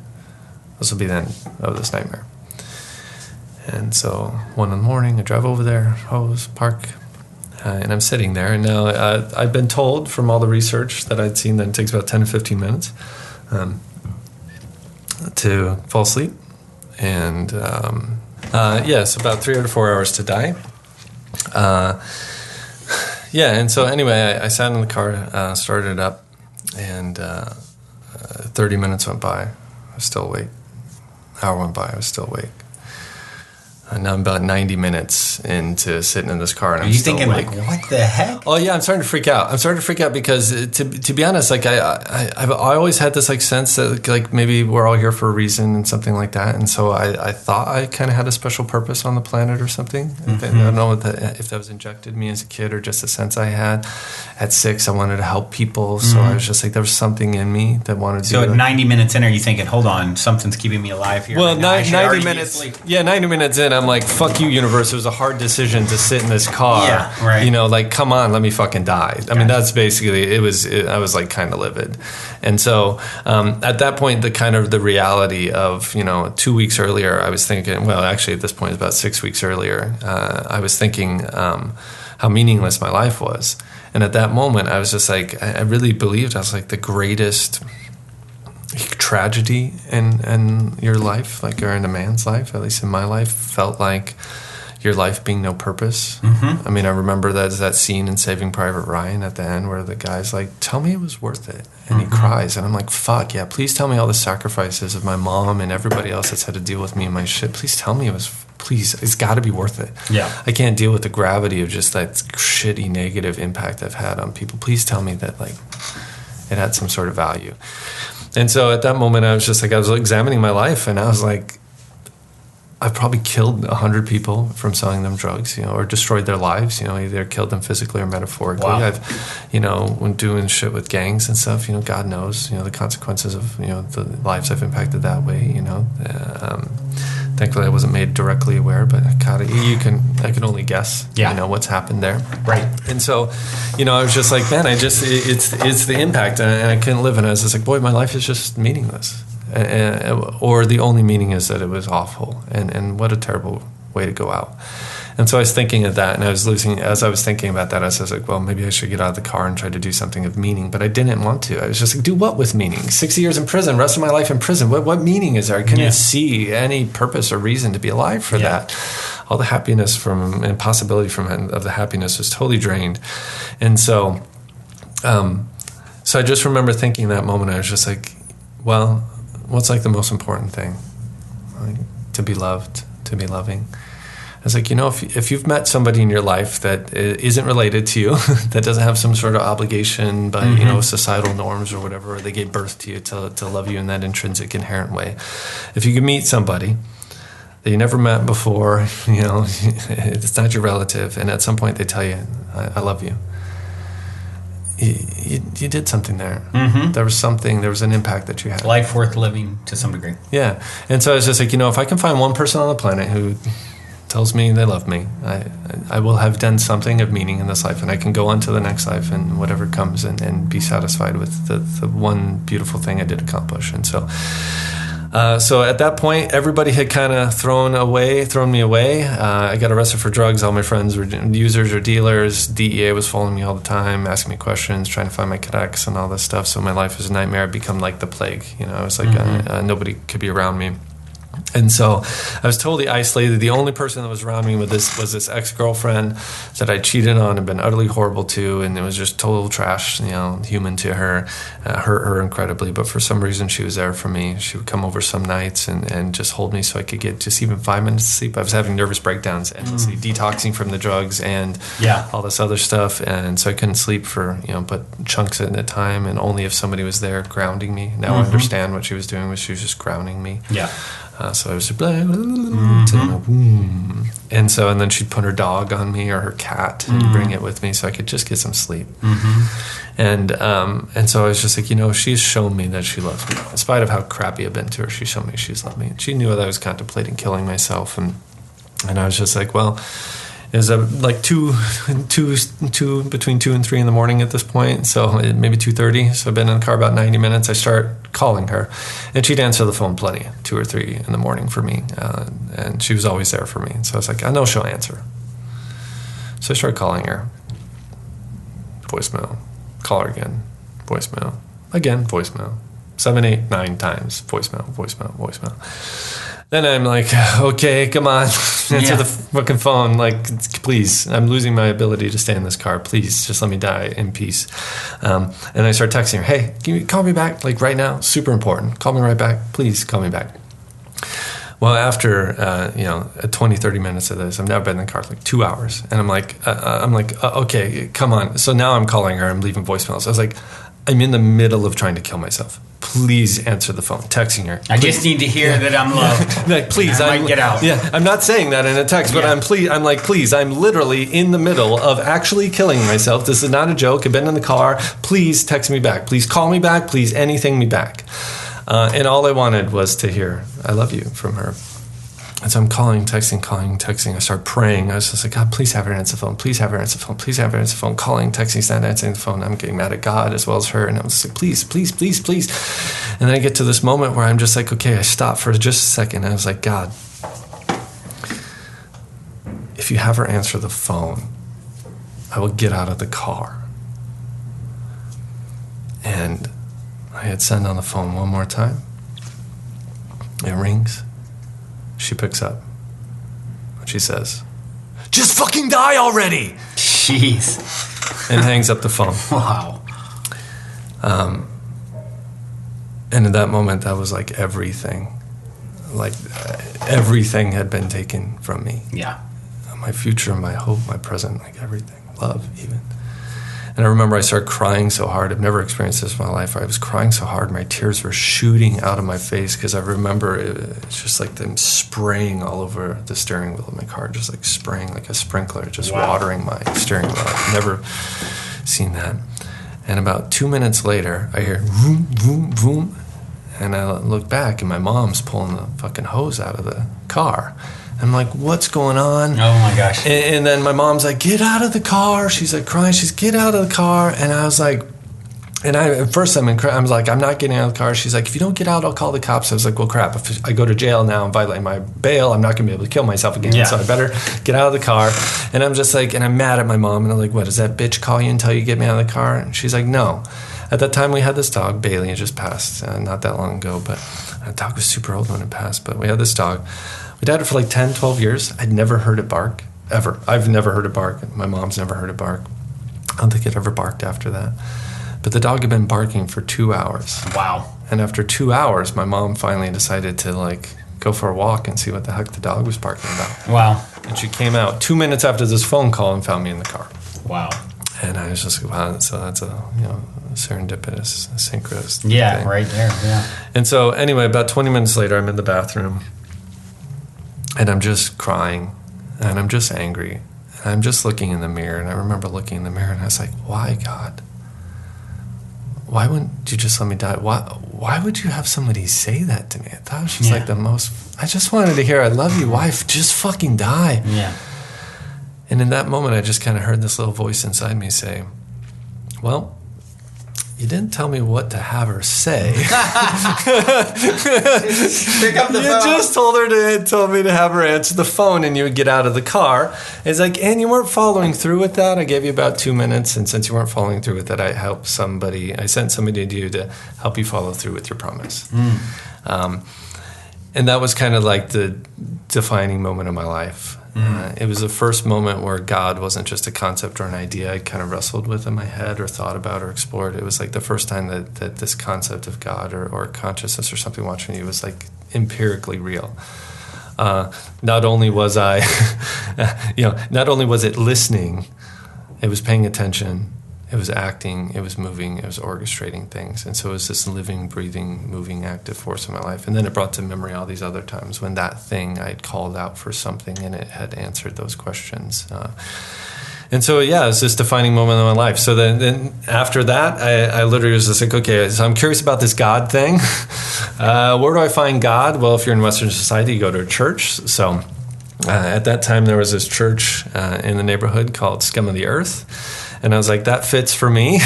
C: This will be the end of this nightmare. And so 1 in the morning, I drive over there, hose, park, and I'm sitting there. And now I've been told from all the research that I'd seen that it takes about 10 to 15 minutes to fall asleep. And so about 3 to 4 hours to die. And so anyway, I sat in the car, started it up, and 30 minutes went by. I was still awake. Hour went by. I was still awake. And now I'm about 90 minutes into sitting in this car, and I'm still awake. Are you thinking,
B: like, what the heck?
C: Oh, yeah, I'm starting to freak out. Because, to be honest, like, I always had this, like, sense that, like, maybe we're all here for a reason and something like that. And so I thought I kind of had a special purpose on the planet or something. Mm-hmm. I don't know if that was injected in me as a kid or just a sense I had. At 6, I wanted to help people. So I was just like, there was something in me that wanted to do it.
B: So at 90 minutes in, are you thinking, hold on, something's keeping me alive here?
C: Well, 90 minutes. Yeah, 90 minutes in, I'm like, fuck you, universe. It was a hard decision to sit in this car.
B: Yeah, right.
C: Like, come on, let me fucking die. I mean, that's basically, I was like kind of livid. And so at that point, the reality of, 2 weeks earlier, I was thinking, well, actually at this point, about 6 weeks earlier, I was thinking how meaningless my life was. And at that moment, I was just like, I really believed I was like the greatest tragedy in your life, like, or in a man's life, at least in my life, felt like your life being no purpose. Mm-hmm. I mean, I remember that scene in Saving Private Ryan at the end where the guy's like, tell me it was worth it. And he cries. And I'm like, fuck, yeah, please tell me all the sacrifices of my mom and everybody else that's had to deal with me and my shit. Please tell me it's got to be worth it.
B: Yeah.
C: I can't deal with the gravity of just that shitty negative impact I've had on people. Please tell me that, like, it had some sort of value. And so at that moment, I was examining my life, and I was like, I've probably killed 100 people from selling them drugs, or destroyed their lives, either killed them physically or metaphorically.
B: Wow.
C: I've, when doing shit with gangs and stuff, God knows, the consequences of, the lives I've impacted that way, Thankfully, I wasn't made directly aware, but God, I can only guess, what's happened there.
B: Right.
C: And so, I was just like, man, it's the impact, and I couldn't live in it. I was just like, boy, my life is just meaningless. Or the only meaning is that it was awful, and what a terrible way to go out. And so I was thinking of that, and as I was thinking about that, I was like, well, maybe I should get out of the car and try to do something of meaning, but I didn't want to. I was just like, do what with meaning? 60 years in prison, rest of my life in prison. What meaning is there? I couldn't see any purpose or reason to be alive for that. All the happiness and possibility of the happiness was totally drained. And so I just remember thinking that moment, I was just like, well, what's like the most important thing? Like, to be loved, to be loving. I was like, if you've met somebody in your life that isn't related to you, that doesn't have some sort of obligation by, societal norms or whatever, or they gave birth to you to love you in that intrinsic, inherent way. If you can meet somebody that you never met before, it's not your relative, and at some point they tell you, I love you. You did something there. Mm-hmm. There was an impact that you had.
B: Life worth living to some degree.
C: Yeah. And so I was just like, if I can find one person on the planet who tells me they love me, I will have done something of meaning in this life, and I can go on to the next life and whatever comes and be satisfied with the one beautiful thing I did accomplish. And so So at that point, everybody had kind of thrown me away. I got arrested for drugs. All my friends were users or dealers. DEA was following me all the time, asking me questions, trying to find my connects and all this stuff. So my life was a nightmare. I'd become like the plague. I was like, nobody could be around me. And so I was totally isolated. The only person that was around me was this ex-girlfriend that I cheated on and been utterly horrible to, and it was just total trash, human to her, hurt her incredibly. But for some reason, she was there for me. She would come over some nights and just hold me so I could get just even 5 minutes of sleep. I was having nervous breakdowns endlessly, detoxing from the drugs and all this other stuff, and so I couldn't sleep for but chunks at a time, and only if somebody was there grounding me. Now I understand what she was doing was she was just grounding me. Yeah. So I was and then she'd put her dog on me or her cat and bring it with me so I could just get some sleep. And so I was just like, she's shown me that she loves me. In spite of how crappy I've been to her, she's shown me she's loved me. And she knew that I was contemplating killing myself, and I was just like, well, it was like between 2 and 3 in the morning at this point, so maybe 2:30. So I've been in the car about 90 minutes. I start calling her, and she'd answer the phone plenty, 2 or 3 in the morning for me, and she was always there for me. So I was like, I know she'll answer. So I started calling her. Voicemail. Call her again. Voicemail. Again, voicemail. 7, 8, 9 times. Voicemail. Then I'm like, okay, come on, answer the fucking phone. Like, please, I'm losing my ability to stay in this car. Please, just let me die in peace. And I start texting her, hey, can you call me back, like right now? Super important. Call me right back. Please call me back. Well, after 20, 30 minutes of this, I've now been in the car for like 2 hours, and I'm like, okay, come on. So now I'm calling her. I'm leaving voicemails. I was like, I'm in the middle of trying to kill myself. Please answer the phone. Texting her.
B: I just need to hear that I'm loved.
C: Like, please,
B: I might get out.
C: Yeah, I'm not saying that in a text, but I'm like, please, I'm literally in the middle of actually killing myself. This is not a joke. I've been in the car. Please text me back. Please call me back. Please anything me back. And all I wanted was to hear "I love you" from her. And so I'm calling, texting. I start praying. I was just like, God, please have her answer the phone. Please have her answer the phone. Please have her answer the phone. Calling, texting, she's not answering the phone. I'm getting mad at God as well as her. And I was just like, please. And then I get to this moment where I'm just like, okay, I stop for just a second. And I was like, God, if you have her answer the phone, I will get out of the car. And I hit send on the phone one more time. It rings. She picks up. She says, just fucking die already!
B: Jeez.
C: And hangs up the phone.
B: Wow.
C: And in that moment, that was like everything. Like everything had been taken from me.
B: Yeah.
C: My future, my hope, my present, like everything. Love, even. And I remember I started crying so hard. I've never experienced this in my life. I was crying so hard, my tears were shooting out of my face because I remember it's just like them spraying all over the steering wheel of my car, just like spraying like a sprinkler, just watering my steering wheel. I've never seen that. And about 2 minutes later, I hear vroom, vroom, vroom. And I look back, and my mom's pulling the fucking hose out of the car. I'm like, what's going on?
B: Oh, my gosh.
C: And then my mom's like, get out of the car. She's like crying. She's get out of the car. And I was like, at first I was like, I'm not getting out of the car. She's like, if you don't get out, I'll call the cops. I was like, well, crap. If I go to jail now and violate my bail, I'm not going to be able to kill myself again. Yeah. So I better get out of the car. And I'm just like, and I'm mad at my mom. And I'm like, what, does that bitch call you and tell you to get me out of the car? And she's like, no. At that time, we had this dog, Bailey. It just passed not that long ago. But the dog was super old when it passed. But we had this dog. We had it for like 10, 12 years. I'd never heard it bark, ever. I've never heard it bark. My mom's never heard it bark. I don't think it ever barked after that. But the dog had been barking for 2 hours.
B: Wow.
C: And after 2 hours, my mom finally decided to like go for a walk and see what the heck the dog was barking about.
B: Wow.
C: And she came out 2 minutes after this phone call and found me in the car.
B: Wow. And
C: I was just like, wow, so that's a serendipitous, synchronous
B: thing. Right there, yeah.
C: And so anyway, about 20 minutes later, I'm in the bathroom. And I'm just crying, and I'm just angry, and I'm just looking in the mirror, and I remember looking in the mirror, and I was like, why, God? Why wouldn't you just let me die? Why would you have somebody say that to me? I thought it was just like the most, I just wanted to hear, I love you, wife, just fucking die.
B: Yeah.
C: And in that moment, I just kind of heard this little voice inside me say, well, you didn't tell me what to have her say.
B: Pick up the
C: You
B: phone.
C: just told me to have her answer the phone, and you would get out of the car. It's like, and you weren't following through with that. I gave you about 2 minutes, and since you weren't following through with that, I sent somebody to you to help you follow through with your promise. And that was kind of like the defining moment of my life. It was the first moment where God wasn't just a concept or an idea I'd kind of wrestled with in my head or thought about or explored. It was like the first time that this concept of God or consciousness or something watching you was like empirically real. Not only was I, not only was it listening, it was paying attention, it was acting, it was moving, it was orchestrating things. And so it was this living, breathing, moving, active force in my life. And then it brought to memory all these other times when that thing I'd called out for something and it had answered those questions. And so, yeah, it's this defining moment in my life. So then after that, I literally was just like, okay, so I'm curious about this God thing. Where do I find God? Well, if you're in Western society, you go to a church. So at that time, there was this church in the neighborhood called Scum of the Earth. And I was like, that fits for me.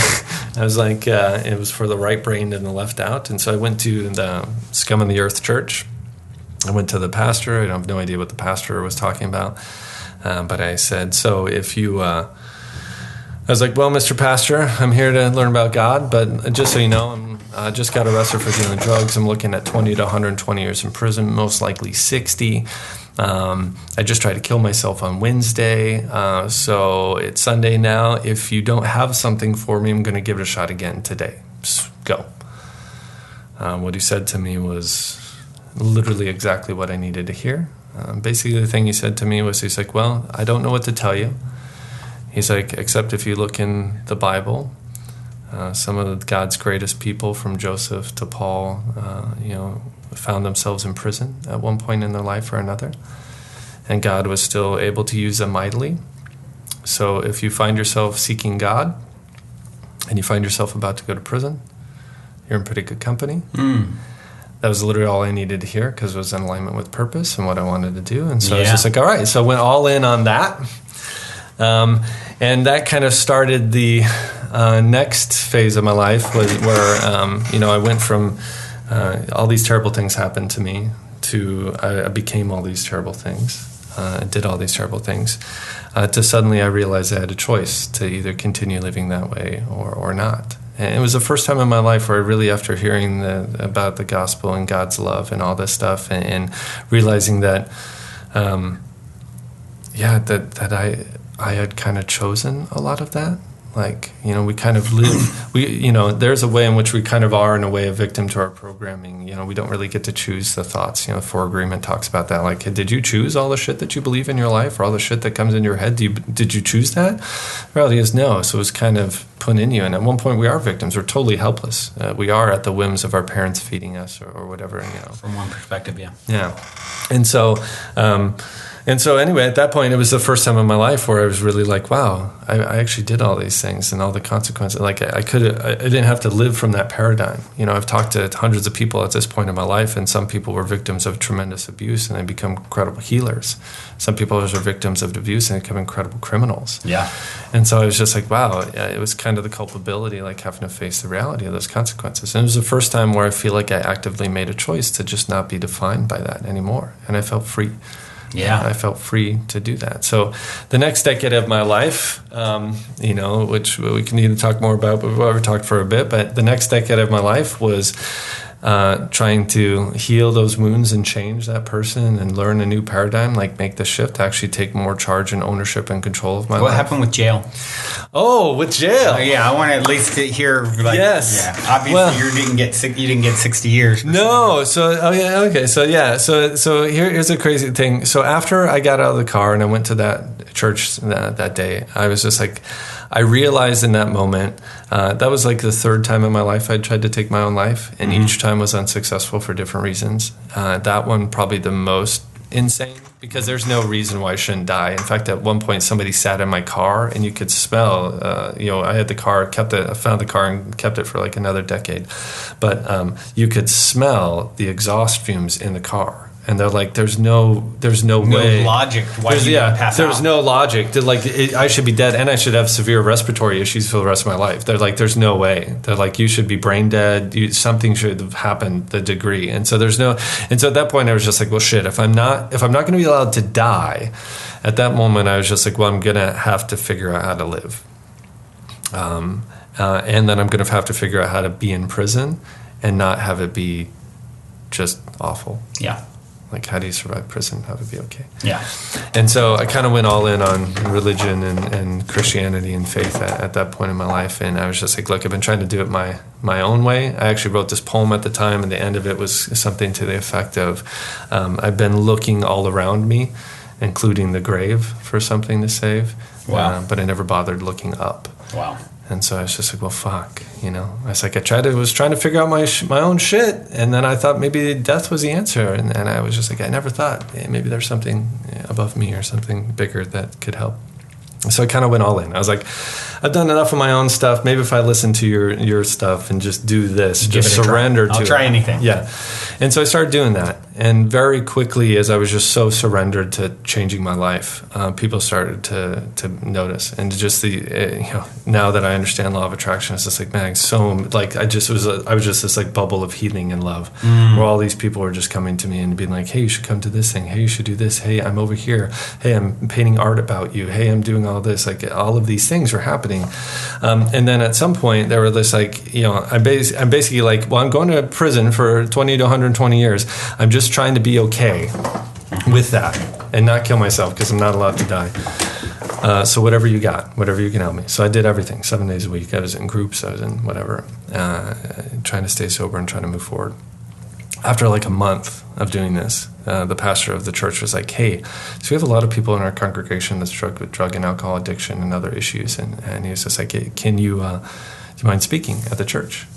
C: I was like, it was for the right brain and the left out. And so I went to the Scum of the Earth church. I went to the pastor. I have no idea what the pastor was talking about. But I said, so if you, I was like, well, Mr. Pastor, I'm here to learn about God. But just so you know, I just got arrested for dealing drugs. I'm looking at 20 to 120 years in prison, most likely 60. I just tried to kill myself on Wednesday, so it's Sunday now. If you don't have something for me, I'm going to give it a shot again today. Just go. What he said to me was literally exactly what I needed to hear. Basically, the thing he said to me was, he's like, well, I don't know what to tell you. He's like, except if you look in the Bible, some of God's greatest people, from Joseph to Paul, found themselves in prison at one point in their life or another. And God was still able to use them mightily. So if you find yourself seeking God and you find yourself about to go to prison, you're in pretty good company. That was literally all I needed to hear because it was in alignment with purpose and what I wanted to do. And so I was just like, all right. So I went all in on that. And that kind of started the next phase of my life where I went from all these terrible things happened to me to I became all these terrible things, did all these terrible things, to suddenly I realized I had a choice to either continue living that way or not. And it was the first time in my life where I really, after hearing about the gospel and God's love and all this stuff and realizing that, that I had kind of chosen a lot of that. Like, we kind of live, there's a way in which we kind of are in a way a victim to our programming. We don't really get to choose the thoughts. For agreement talks about that. Like, did you choose all the shit that you believe in your life or all the shit that comes in your head? Did you choose that? The reality is no. So it was kind of put in you. And at one point we are victims. We're totally helpless. We are at the whims of our parents feeding us or whatever.
B: From one perspective, yeah.
C: Yeah. And so anyway, at that point, it was the first time in my life where I was really like, wow, I actually did all these things and all the consequences. Like I didn't have to live from that paradigm. I've talked to hundreds of people at this point in my life, and some people were victims of tremendous abuse and they become incredible healers. Some people are victims of abuse and become incredible criminals.
B: Yeah.
C: And so I was just like, wow, it was kind of the culpability, like having to face the reality of those consequences. And it was the first time where I feel like I actively made a choice to just not be defined by that anymore. And I felt free.
B: Yeah.
C: I felt free to do that. So the next decade of my life, which we can either talk more about, but we've already talked for a bit, but the next decade of my life was trying to heal those wounds and change that person and learn a new paradigm, like make the shift to actually take more charge and ownership and control of my life.
B: What happened with jail?
C: Oh, with jail.
B: Yeah, I want to at least hear.
C: Yes.
B: Yeah. Obviously, you didn't get 60 years.
C: No. So, okay. So, yeah. So here's a crazy thing. So after I got out of the car and I went to that church that day, I was just like, I realized in that moment, that was like the third time in my life I'd tried to take my own life, and each time was unsuccessful for different reasons. That one probably the most insane, because there's no reason why I shouldn't die. In fact, at one point somebody sat in my car and you could smell, I had the car, I found the car and kept it for like another decade. But you could smell the exhaust fumes in the car. And they're like, there's no way.
B: Logic. Why
C: There's,
B: you
C: yeah,
B: pass
C: there's
B: out?
C: no logic. I should be dead, and I should have severe respiratory issues for the rest of my life. They're like, there's no way. They're like, you should be brain dead. Something should have happened. The degree, and so there's no. And so at that point, I was just like, well, shit. If I'm not going to be allowed to die, at that moment, I was just like, well, I'm gonna have to figure out how to live. And then I'm gonna have to figure out how to be in prison and not have it be just awful.
B: Yeah.
C: Like, how do you survive prison? How would it be okay?
B: Yeah.
C: And so I kind of went all in on religion and Christianity and faith at that point in my life. And I was just like, look, I've been trying to do it my own way. I actually wrote this poem at the time, and the end of it was something to the effect of, I've been looking all around me, including the grave, for something to save.
B: Wow.
C: But I never bothered looking up.
B: Wow.
C: And so I was just like, well, fuck, you know. I was like, was trying to figure out my own shit, and then I thought maybe death was the answer, and I was just like, I never thought maybe there's something above me or something bigger that could help. So I kind of went all in. I was like, I've done enough of my own stuff. Maybe if I listen to your stuff and just do this,
B: Give
C: just
B: it a try.
C: surrender to it.
B: I'll try anything.
C: Yeah. And so I started doing that. And very quickly, as I was just so surrendered to changing my life, people started to notice. And just now that I understand law of attraction, it's just like, man, I was just this like bubble of healing and love, where all these people were just coming to me and being like, hey, you should come to this thing. Hey, you should do this. Hey, I'm over here. Hey, I'm painting art about you. Hey, I'm doing all this. Like, all of these things were happening. And then at some point, there were this like, I'm basically like, well, I'm going to prison for 20 to 120 years. I'm just trying to be okay with that and not kill myself because I'm not allowed to die. So whatever you got, whatever you can help me. So I did everything 7 days a week. I was in groups. I was in whatever, trying to stay sober and trying to move forward. After like a month of doing this, the pastor of the church was like, hey, so we have a lot of people in our congregation that's struck with drug and alcohol addiction and other issues. And he was just like, hey, do you mind speaking at the church?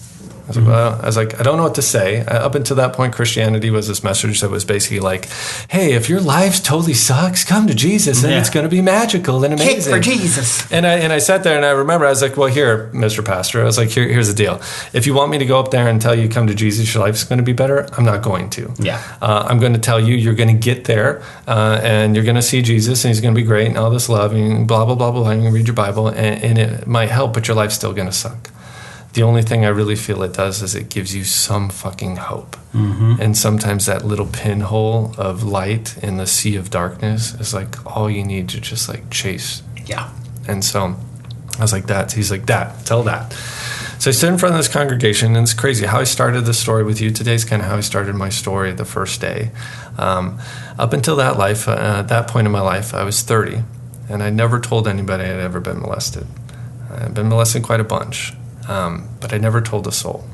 C: I was like, I don't know what to say. Up until that point, Christianity was this message that was basically like, hey, if your life totally sucks, come to Jesus and it's going to be magical and amazing.
B: Kick for Jesus.
C: And I sat there and I remember I was like, well, here, Mr. Pastor, I was like, here's the deal. If you want me to go up there and tell you come to Jesus, your life's going to be better, I'm not going to.
B: Yeah.
C: I'm going to tell you you're going to get there and you're going to see Jesus and he's going to be great and all this love and blah, blah, blah, blah, and you can read your Bible and it might help, but your life's still going to suck. The only thing I really feel it does is it gives you some fucking hope. Mm-hmm. And sometimes that little pinhole of light in the sea of darkness is like all you need to just like chase.
B: Yeah.
C: And so I was like, that. He's like, tell that. So I stood in front of this congregation, and it's crazy. How I started the story with you today is kind of how I started my story the first day. Up until that point in my life, I was 30, and I never told anybody I'd ever been molested. I've been molested quite a bunch. But I never told a soul,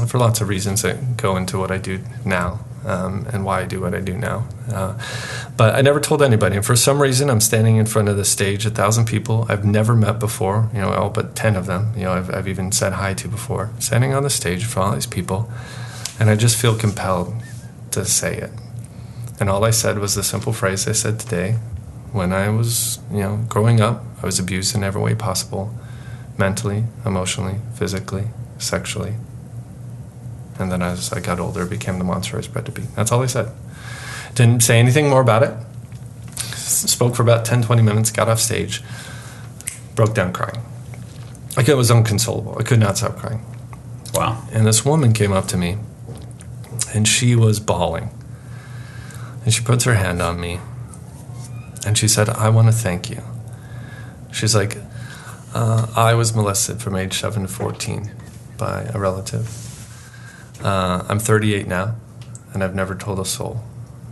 C: for lots of reasons that go into what I do now and why I do what I do now. But I never told anybody. And for some reason, I'm standing in front of the stage, 1,000 people I've never met before, all but 10 of them, I've even said hi to before, standing on the stage for all these people. And I just feel compelled to say it. And all I said was the simple phrase I said today. When I was, growing up, I was abused in every way possible. Mentally, emotionally, physically, sexually. And then as I got older, it became the monster I was bred to be. That's all I said. Didn't say anything more about it. Spoke for about 10, 20 minutes, got off stage, broke down crying. It was inconsolable. I could not stop crying.
B: Wow.
C: And this woman came up to me, and she was bawling. And she puts her hand on me, and she said, I want to thank you. She's like, I was molested from age 7 to 14 by a relative. I'm 38 now, and I've never told a soul.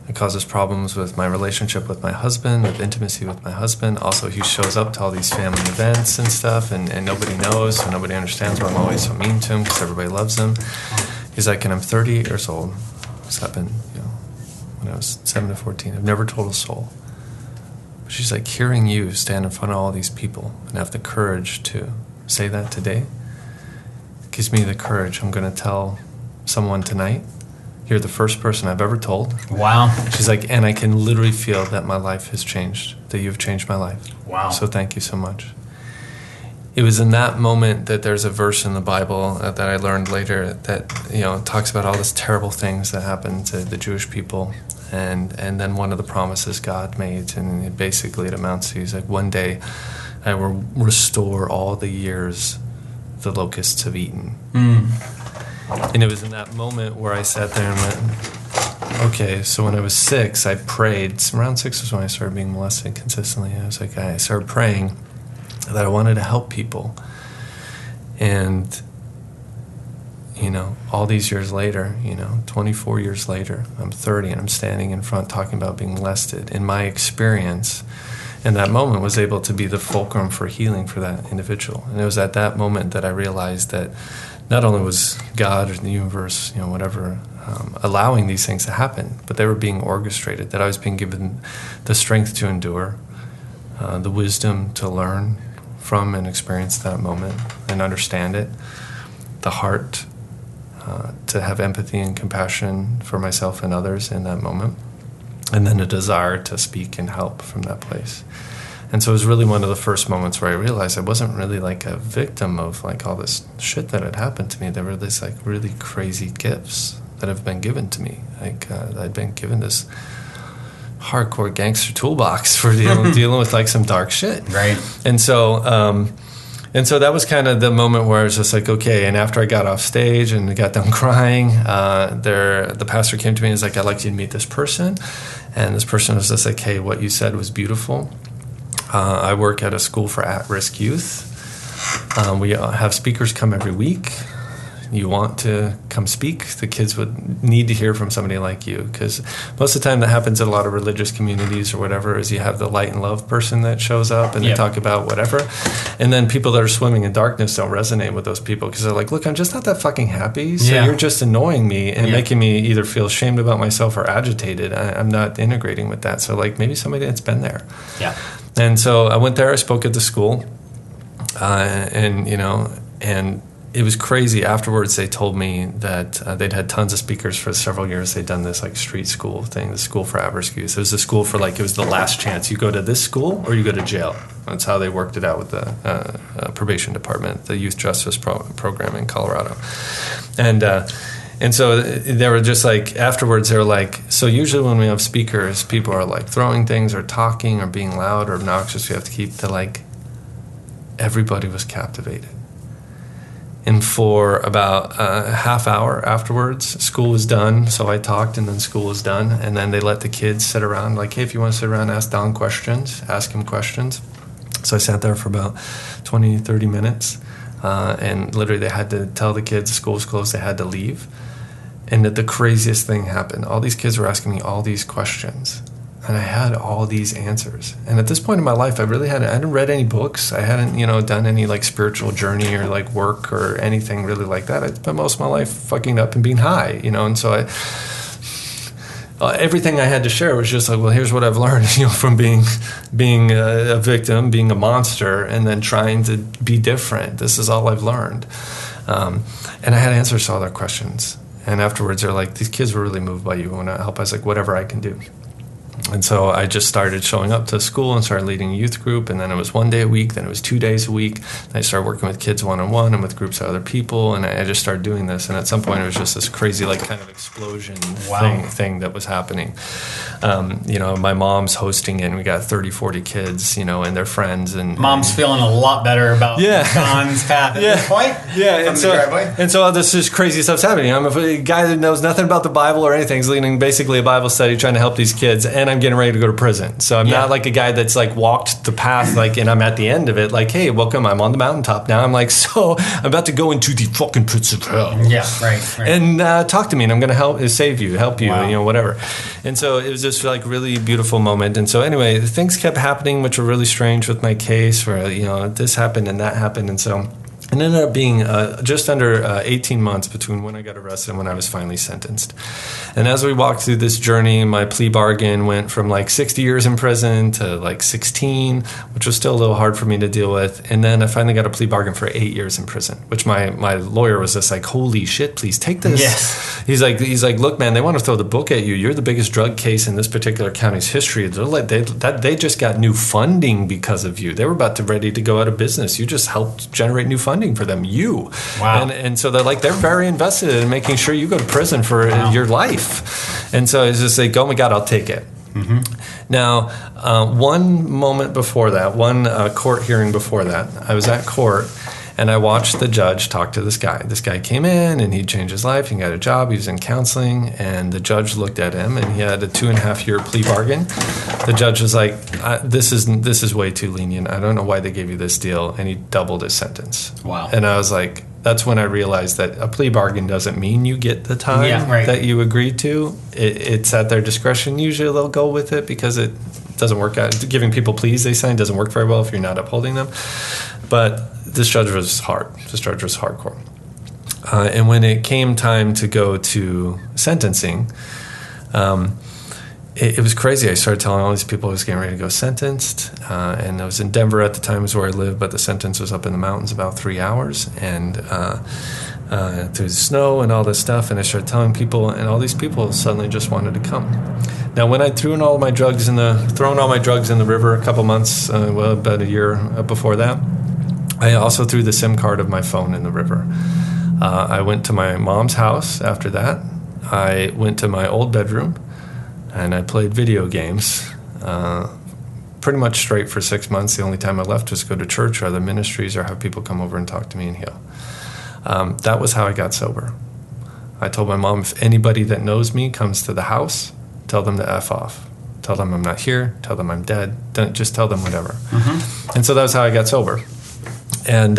C: It causes problems with my relationship with my husband, with intimacy with my husband. Also, he shows up to all these family events and stuff, and nobody knows, so nobody understands why I'm always so mean to him, because everybody loves him. He's like, and I'm 38 years old. This happened, when I was 7 to 14. I've never told a soul. She's like, hearing you stand in front of all these people and have the courage to say that today gives me the courage. I'm going to tell someone tonight. You're the first person I've ever told.
B: Wow.
C: She's like, and I can literally feel that my life has changed, that you've changed my life.
B: Wow.
C: So thank you so much. it was in that moment that there's a verse in the Bible that I learned later that, talks about all these terrible things that happened to the Jewish people. And then one of the promises God made, and it amounts to, he's like, one day I will restore all the years the locusts have eaten. And it was in that moment where I sat there and went, okay, so when I was 6, I prayed. Around 6 was when I started being molested consistently. I started praying that I wanted to help people. And, all these years later, 24 years later, I'm 30 and I'm standing in front talking about being molested. In my experience, in that moment, was able to be the fulcrum for healing for that individual. And it was at that moment that I realized that not only was God or the universe, whatever, allowing these things to happen, but they were being orchestrated, that I was being given the strength to endure, the wisdom to learn from and experience that moment and understand it, the heart to have empathy and compassion for myself and others in that moment, and then a desire to speak and help from that place. And so it was really one of the first moments where I realized I wasn't really like a victim of like all this shit that had happened to me. There were these like really crazy gifts that have been given to me. Like I'd been given this hardcore gangster toolbox for dealing with like some dark shit.
B: Right.
C: And so that was kind of the moment where I was just like, okay. And after I got off stage and got done crying, the pastor came to me and was like, I'd like you to meet this person. And this person was just like, hey, what you said was beautiful. I work at a school for at-risk youth. We have speakers come every week. You want to come speak? The kids would need to hear from somebody like you, because most of the time that happens in a lot of religious communities or whatever is you have the light and love person that shows up and they talk about whatever, and then people that are swimming in darkness don't resonate with those people because they're like, look, I'm just not that fucking happy, so you're just annoying me and making me either feel ashamed about myself or agitated. I'm not integrating with that, so like maybe somebody that's been there. And so I went there, I spoke at the school, and it was crazy. Afterwards, they told me that they'd had tons of speakers for several years. They'd done this like street school thing, the school for at-risk youth. It was a school for like, it was the last chance. You go to this school or you go to jail. That's how they worked it out with the probation department, the youth justice program in Colorado. And so they were just like, afterwards they were like, so usually when we have speakers, people are like throwing things or talking or being loud or obnoxious. We have to keep to like, everybody was captivated. And for about a half hour afterwards, school was done. So I talked and then school was done. And then they let the kids sit around like, hey, if you want to sit around, ask Don questions, ask him questions. So I sat there for about 20, 30 minutes. And literally they had to tell the kids school was closed, they had to leave. And that the craziest thing happened. All these kids were asking me all these questions. And I had all these answers. And at this point in my life, I hadn't read any books. I hadn't, done any like spiritual journey or like work or anything really like that. I spent most of my life fucking up and being high, and so everything I had to share was just like, well, here's what I've learned, from being a victim, being a monster, and then trying to be different. This is all I've learned. And I had answers to all their questions. And afterwards, they're like, these kids were really moved by you. Want to help? I was like, whatever I can do. And so I just started showing up to school and started leading a youth group. And then it was 1 day a week. Then it was 2 days a week. Then I started working with kids one-on-one and with groups of other people. And I just started doing this. And at some point, it was just this crazy, like, kind of explosion thing that was happening. My mom's hosting it. And we got 30, 40 kids, and their friends. And
B: Mom's feeling a lot better about Don's path at this point.
C: And so this is crazy stuff's happening. I'm a guy that knows nothing about the Bible or anything. He's leading basically a Bible study, trying to help these kids. And I'm getting ready to go to prison. So I'm not like a guy that's like walked the path, like, and I'm at the end of it, like, hey, welcome, I'm on the mountaintop now. I'm like, so I'm about to go into the fucking pits of hell.
B: Yeah, right.
C: And talk to me, and I'm going to help you, whatever. And so it was this like really beautiful moment. And so anyway, things kept happening, which were really strange with my case, where, this happened and that happened. And It ended up being just under 18 months between when I got arrested and when I was finally sentenced. And as we walked through this journey, my plea bargain went from like 60 years in prison to like 16, which was still a little hard for me to deal with. And then I finally got a plea bargain for 8 years in prison, which my lawyer was just like, holy shit, please take this.
B: Yes.
C: He's like, look, man, they want to throw the book at you. You're the biggest drug case in this particular county's history. They just got new funding because of you. They were about to ready to go out of business. You just helped generate new funding for them.
B: Wow.
C: And so they're very invested in making sure you go to prison for your life. And so it's just like, oh my God, I'll take it. Mm-hmm. Now, one moment before that, one court hearing before that, I was at court and I watched the judge talk to this guy. This guy came in and he changed his life. He got a job. He was in counseling. And the judge looked at him and he had a 2.5-year plea bargain. The judge was like, this is way too lenient. I don't know why they gave you this deal. And he doubled his sentence.
B: Wow.
C: And I was like, that's when I realized that a plea bargain doesn't mean you get the time that you agreed to. It's at their discretion. Usually they'll go with it because it doesn't work out. Giving people pleas they sign doesn't work very well if you're not upholding them. But this judge was hard. This judge was hardcore. And when it came time to go to sentencing, it was crazy. I started telling all these people I was getting ready to go sentenced. And I was in Denver at the time, is where I lived, but the sentence was up in the mountains about 3 hours. And through the snow and all this stuff. And I started telling people, and all these people suddenly just wanted to come. Now, when I'd thrown all my drugs in the river a couple months, about a year before that, I also threw the SIM card of my phone in the river. I went to my mom's house after that. I went to my old bedroom, and I played video games pretty much straight for 6 months. The only time I left was go to church or other ministries or have people come over and talk to me and heal. That was how I got sober. I told my mom, if anybody that knows me comes to the house, tell them to F off. Tell them I'm not here. Tell them I'm dead. Don't, just tell them whatever. Mm-hmm. And so that was how I got sober. And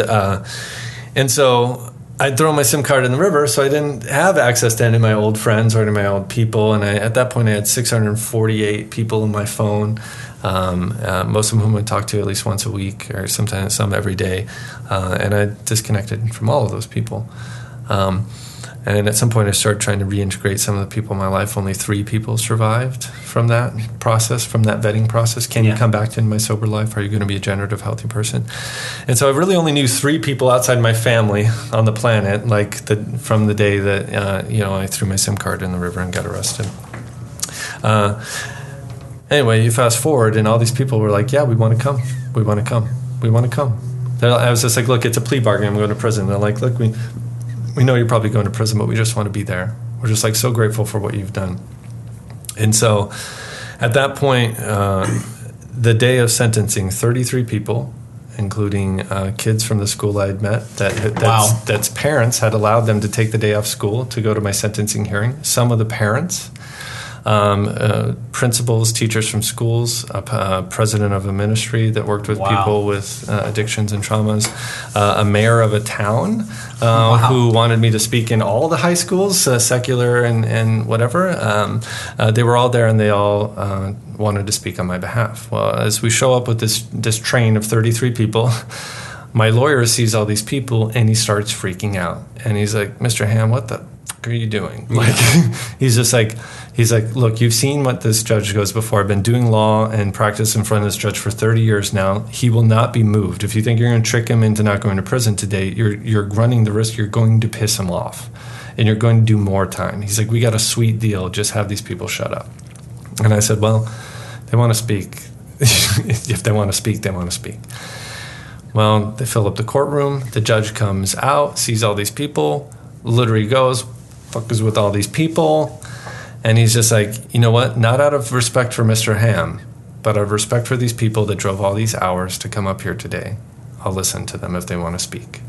C: so I'd throw my SIM card in the river, so I didn't have access to any of my old friends or any of my old people. And at that point, I had 648 people in my phone, most of whom I talked to at least once a week or sometimes some every day. And I disconnected from all of those people. And at some point, I started trying to reintegrate some of the people in my life. Only 3 people survived from that process, from that vetting process. Can you come back to my sober life? Are you going to be a generative, healthy person? And so I really only knew 3 people outside my family on the planet, from the day that I threw my SIM card in the river and got arrested. Anyway, you fast forward, and all these people were like, "Yeah, we want to come. We want to come. We want to come." I was just like, "Look, it's a plea bargain. I'm going to prison." They're like, "Look, we know you're probably going to prison, but we just want to be there. We're just so grateful for what you've done." And so at that point, the day of sentencing, 33 people, including kids from the school I'd met, that's parents had allowed them to take the day off school to go to my sentencing hearing. Some of the parents, principals, teachers from schools, president of a ministry that worked with people with addictions and traumas, a mayor of a town who wanted me to speak in all the high schools, secular and whatever. They were all there, and they all wanted to speak on my behalf. Well, as we show up with this train of 33 people, my lawyer sees all these people, and he starts freaking out. And he's like, "Mr. Hamm, what the are you doing?" He's like, "Look, you've seen what this judge goes before. I've been doing law and practice in front of this judge for 30 years now. He will not be moved. If you think you're going to trick him into not going to prison today, you're running the risk. You're going to piss him off, and you're going to do more time." He's like, "We got a sweet deal. Just have these people shut up." And I said, "Well, they want to speak. If they want to speak, they want to speak." Well, they fill up the courtroom. The judge comes out, sees all these people, literally goes, "Fuck is with all these people?" And he's just like, "You know what? Not out of respect for Mr. Hamm, but out of respect for these people that drove all these hours to come up here today, I'll listen to them if they want to speak."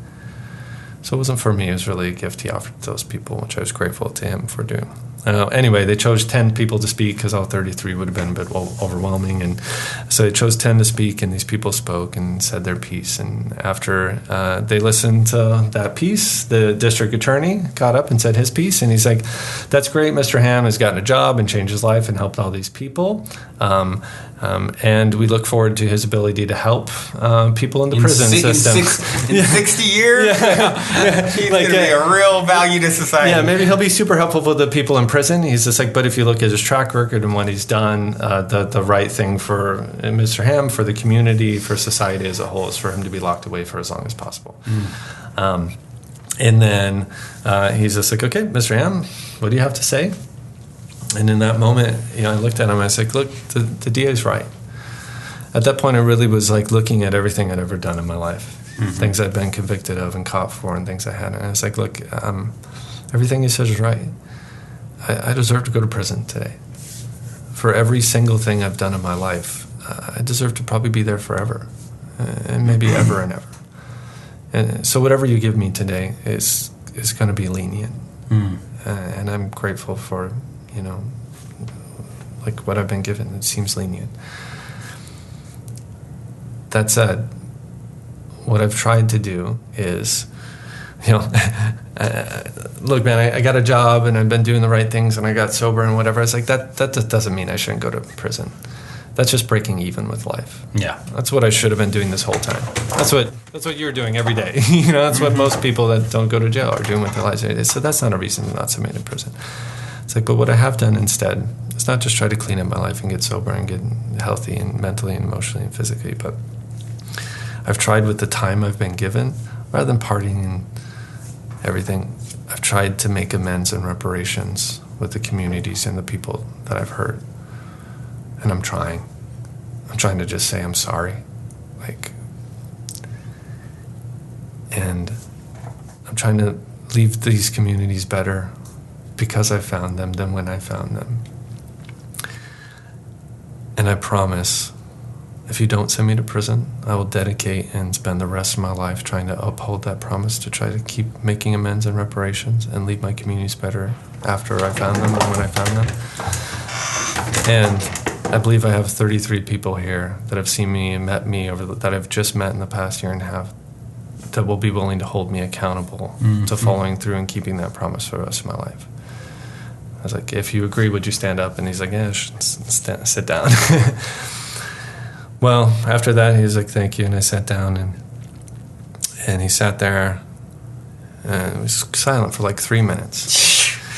C: So it wasn't for me. It was really a gift he offered to those people, which I was grateful to him for doing. Anyway, they chose 10 people to speak because all 33 would have been a bit overwhelming. And so they chose 10 to speak, and these people spoke and said their piece. And after they listened to that piece, the district attorney got up and said his piece. And he's like, "That's great. Mr. Hamm has gotten a job and changed his life and helped all these people. And we look forward to his ability to help people in the prison system.
B: In 60 years? He's going to be a real value to society.
C: Yeah, maybe he'll be super helpful for the people in prison. He's just like, but if you look at his track record and what he's done, the right thing for Mr. Hamm, for the community, for society as a whole, is for him to be locked away for as long as possible. And then he's just like, okay, Mr. Hamm, what do you have to say? And in that moment, I looked at him and I was like, look, the DA's right. At that point, I really was like looking at everything I'd ever done in my life, things I'd been convicted of and caught for and things I hadn't. And I was like, look, everything he says is right. I deserve to go to prison today. For every single thing I've done in my life, I deserve to probably be there forever, and maybe ever and ever. And so whatever you give me today is going to be lenient. And I'm grateful for, like what I've been given. It seems lenient. That said, what I've tried to do is, look, man, I got a job and I've been doing the right things and I got sober and whatever. I was like, that just doesn't mean I shouldn't go to prison. That's just breaking even with life.
B: Yeah.
C: That's what I should have been doing this whole time. That's what you're doing every day. That's what most people that don't go to jail are doing with their lives every day. So that's not a reason to not submit to prison. It's like, but what I have done instead is not just try to clean up my life and get sober and get healthy and mentally and emotionally and physically, but I've tried with the time I've been given, rather than partying and everything, I've tried to make amends and reparations with the communities and the people that I've hurt. And I'm trying to just say I'm sorry. And I'm trying to leave these communities better because I found them than when I found them. And I promise, if you don't send me to prison, I will dedicate and spend the rest of my life trying to uphold that promise, to try to keep making amends and reparations and leave my communities better after I found them than when I found them. And I believe I have 33 people here that have seen me and met me that I've just met in the past year and a half, that will be willing to hold me accountable to following through and keeping that promise for the rest of my life. I was like, if you agree, would you stand up? And he's like, yeah, sit down. Well, after that, he was like, thank you. And I sat down, and he sat there and was silent for like 3 minutes.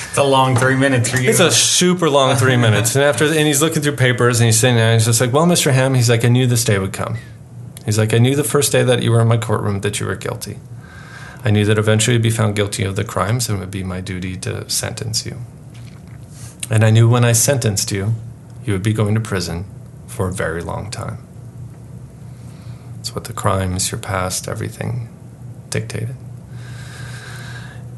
B: It's a long 3 minutes for you.
C: It's a super long 3 minutes. And he's looking through papers and he's sitting there and he's just like, well, Mr. Hamm, he's like, I knew this day would come. He's like, I knew the first day that you were in my courtroom that you were guilty. I knew that eventually you'd be found guilty of the crimes and it would be my duty to sentence you. And I knew when I sentenced you, you would be going to prison for a very long time. It's what the crimes, your past, everything dictated.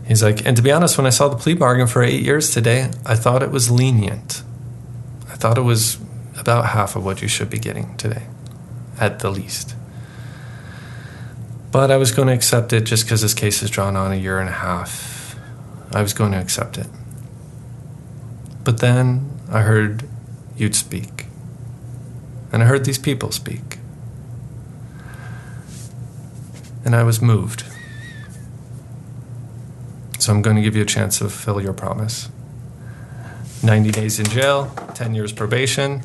C: He's like, and to be honest, when I saw the plea bargain for 8 years today, I thought it was lenient. I thought it was about half of what you should be getting today, at the least. But I was going to accept it just because this case is drawn on 1.5 years. I was going to accept it. But then I heard you'd speak. And I heard these people speak. And I was moved. So I'm going to give you a chance to fulfill your promise. 90 days in jail, 10 years probation.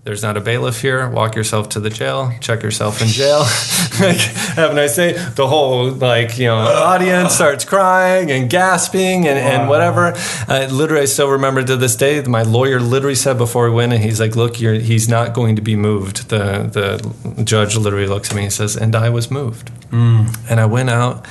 C: There's not a bailiff here. Walk yourself to the jail. Check yourself in jail. Have a nice day. The whole audience starts crying and gasping and whatever. Literally, I still remember to this day. My lawyer literally said before we went in, he's like, "Look, he's not going to be moved." The judge literally looks at me and says, "And I was moved." And I went out.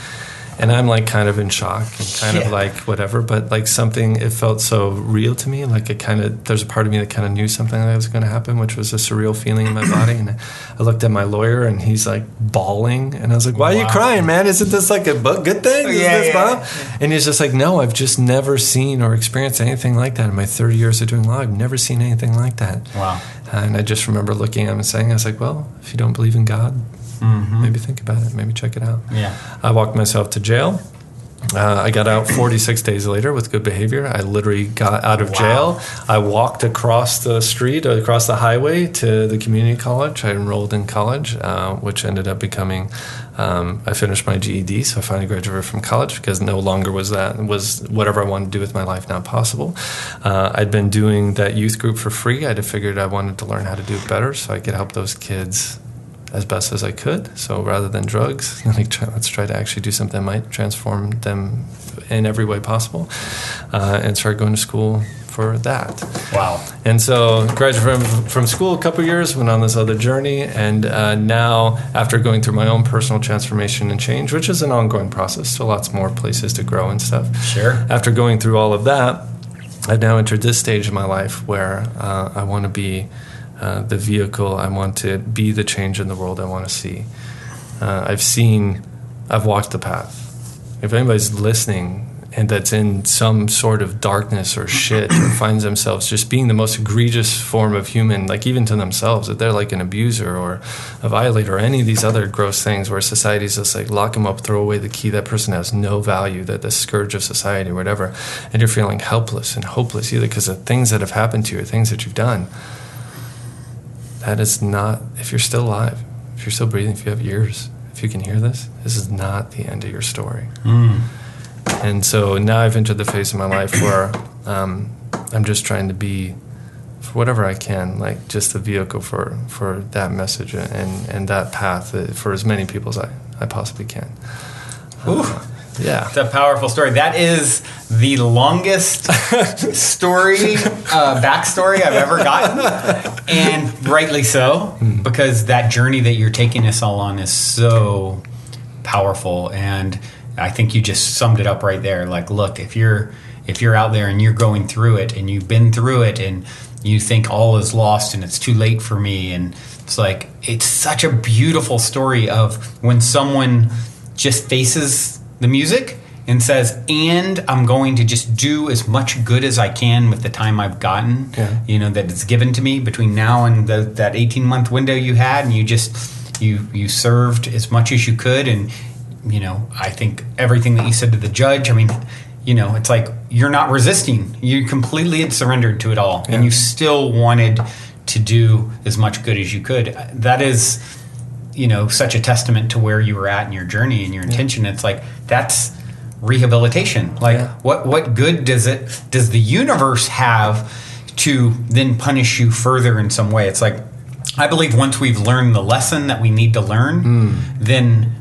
C: And I'm like kind of in shock and kind of like whatever, but like something, it felt so real to me. Like there's a part of me that kind of knew something like that was going to happen, which was a surreal feeling in my body. And I looked at my lawyer and he's like bawling. And I was like, why are you crying, man? Isn't this like a good thing? And he's just like, no, I've just never seen or experienced anything like that in my 30 years of doing law. I've never seen anything like that.
B: Wow.
C: And I just remember looking at him and saying, I was like, well, if you don't believe in God, maybe think about it. Maybe check it out.
B: Yeah.
C: I walked myself to jail. I got out 46 days later with good behavior. I literally got out of jail. I walked across the street, across the highway to the community college. I enrolled in college, which ended up becoming, I finished my GED, so I finally graduated from college because no longer was whatever I wanted to do with my life not possible. I'd been doing that youth group for free. I figured I wanted to learn how to do it better so I could help those kids as best as I could. So rather than drugs, let's try to actually do something that might transform them in every way possible, and start going to school for that.
B: Wow.
C: And so graduated from school a couple years, went on this other journey, and now after going through my own personal transformation and change, which is an ongoing process, so lots more places to grow and stuff.
B: Sure.
C: After going through all of that, I've now entered this stage of my life where I want to be the vehicle. I want to be the change in the world I want to see. I've walked the path. If anybody's listening and that's in some sort of darkness or shit or finds themselves just being the most egregious form of human, like even to themselves, that they're like an abuser or a violator or any of these other gross things where society's just like lock them up, throw away the key, that person has no value, that the scourge of society or whatever, and you're feeling helpless and hopeless either because of things that have happened to you or things that you've done. That is not, if you're still alive, if you're still breathing, if you have ears, if you can hear this is not the end of your story. And so now I've entered the phase of my life where I'm just trying to be, for whatever I can, like just the vehicle for that message and that path for as many people as I possibly can. Yeah.
B: It's a powerful story. That is the longest backstory I've ever gotten. And rightly so, because that journey that you're taking us all on is so powerful. And I think you just summed it up right there. Like, look, if you're out there and you're going through it and you've been through it and you think all is lost and it's too late for me. And it's like, it's such a beautiful story of when someone just faces the music and says, and I'm going to just do as much good as I can with the time I've gotten, that it's given to me between now and that 18-month window you had, and you served as much as you could. And, I think everything that you said to the judge, it's like you're not resisting. You completely had surrendered to it all, and you still wanted to do as much good as you could. That is, such a testament to where you were at in your journey and your intention. It's like, that's rehabilitation. Like, what good does the universe have to then punish you further in some way? It's like, I believe once we've learned the lesson that we need to learn, then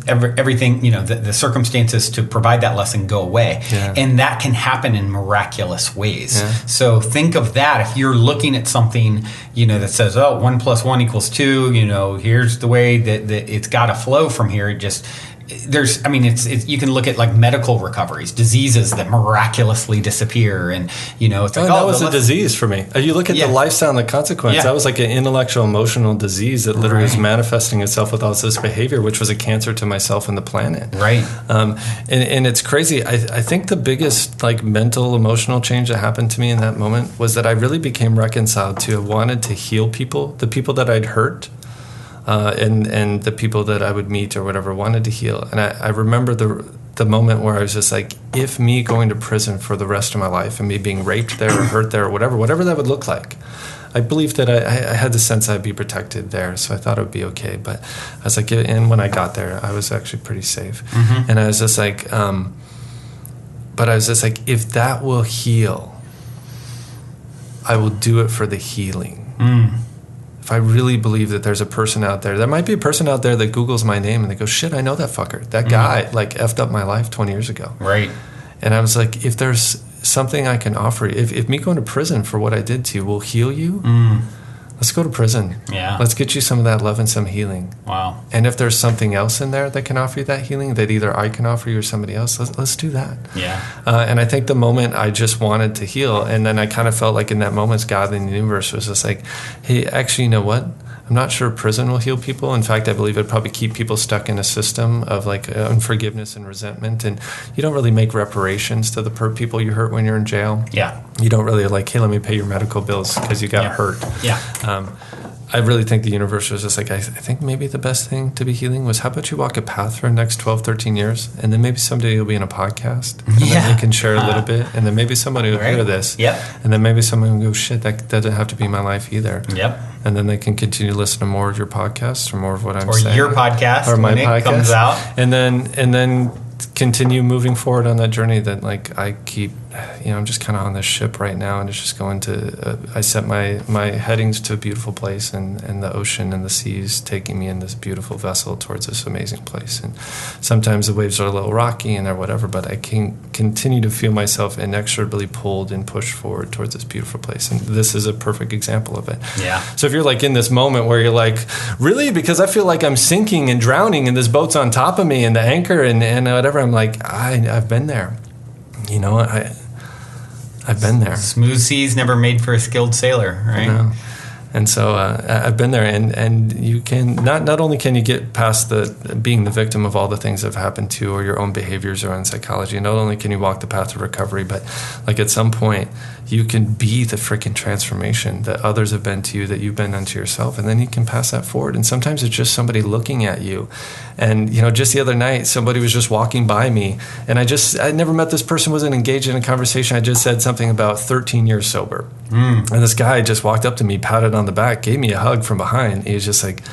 B: everything, the circumstances to provide that lesson go away. And that can happen in miraculous ways. So think of that. If you're looking at something, that says, 1 + 1 = 2, here's the way that it's got to flow from here. You can look at like medical recoveries, diseases that miraculously disappear, and it's like,
C: that was a disease for me. You look at the lifestyle and the consequence. That was like an intellectual, emotional disease that literally was manifesting itself with all this behavior, which was a cancer to myself and the planet.
B: Right.
C: And it's crazy. I think the biggest like mental, emotional change that happened to me in that moment was that I really became reconciled to, wanted to heal people, the people that I'd hurt. And the people that I would meet or whatever wanted to heal. And I remember the moment where I was just like, if me going to prison for the rest of my life and me being raped there or hurt there or whatever that would look like, I believed that I had the sense I'd be protected there, so I thought it would be okay. But I was like, and when I got there, I was actually pretty safe. And I was just like, if that will heal, I will do it for the healing. If I really believe that there's a person out there might be a person out there that Googles my name and they go, shit, I know that fucker. That guy like effed up my life 20 years ago.
B: Right.
C: And I was like, if there's something I can offer you, if me going to prison for what I did to you will heal you, let's go to prison. Yeah. Let's get you some of that love and some healing.
B: Wow.
C: And if there's something else in there that can offer you that healing that either I can offer you or somebody else, let's do that.
B: Yeah.
C: And I think the moment I just wanted to heal, and then I kind of felt like in that moment God in the universe was just like, hey, actually, you know what? I'm not sure prison will heal people. In fact, I believe it'd probably keep people stuck in a system of like unforgiveness and resentment. And you don't really make reparations to the people you hurt when you're in jail.
B: Yeah.
C: You don't really like, hey, let me pay your medical bills because you got hurt.
B: Yeah.
C: I really think the universe was just like, I think maybe the best thing to be healing was, how about you walk a path for the next 12, 13 years, and then maybe someday you'll be in a podcast, and then you can share a little bit, and then maybe somebody will hear this, and then maybe someone will go, shit, that doesn't have to be my life either. And then they can continue to listen to more of your podcasts or more of what I'm saying.
B: Or your podcast
C: or my
B: when
C: podcast
B: it comes out.
C: And then continue moving forward on that journey that, like, I keep, I'm just kind of on this ship right now, and it's just going to, I set my headings to a beautiful place, and the ocean and the seas taking me in this beautiful vessel towards this amazing place. And sometimes the waves are a little rocky and they're whatever, but I can continue to feel myself inexorably pulled and pushed forward towards this beautiful place. And this is a perfect example of it.
B: Yeah.
C: So if you're like in this moment where you're like, really? Because I feel like I'm sinking and drowning and this boat's on top of me and the anchor and whatever, I'm like, I've been there. I've been there.
B: Smooth seas never made for a skilled sailor, right?
C: No. And so I've been there, and you can not only can you get past the being the victim of all the things that have happened to you or your own behaviors or own psychology, not only can you walk the path of recovery, but like at some point you can be the freaking transformation that others have been to you, that you've been unto yourself, and then you can pass that forward. And sometimes it's just somebody looking at you. And just the other night somebody was just walking by me, and I never met this person, wasn't engaged in a conversation. I just said something about 13 years sober. And this guy just walked up to me, patted on the back, gave me a hug from behind. He was just like,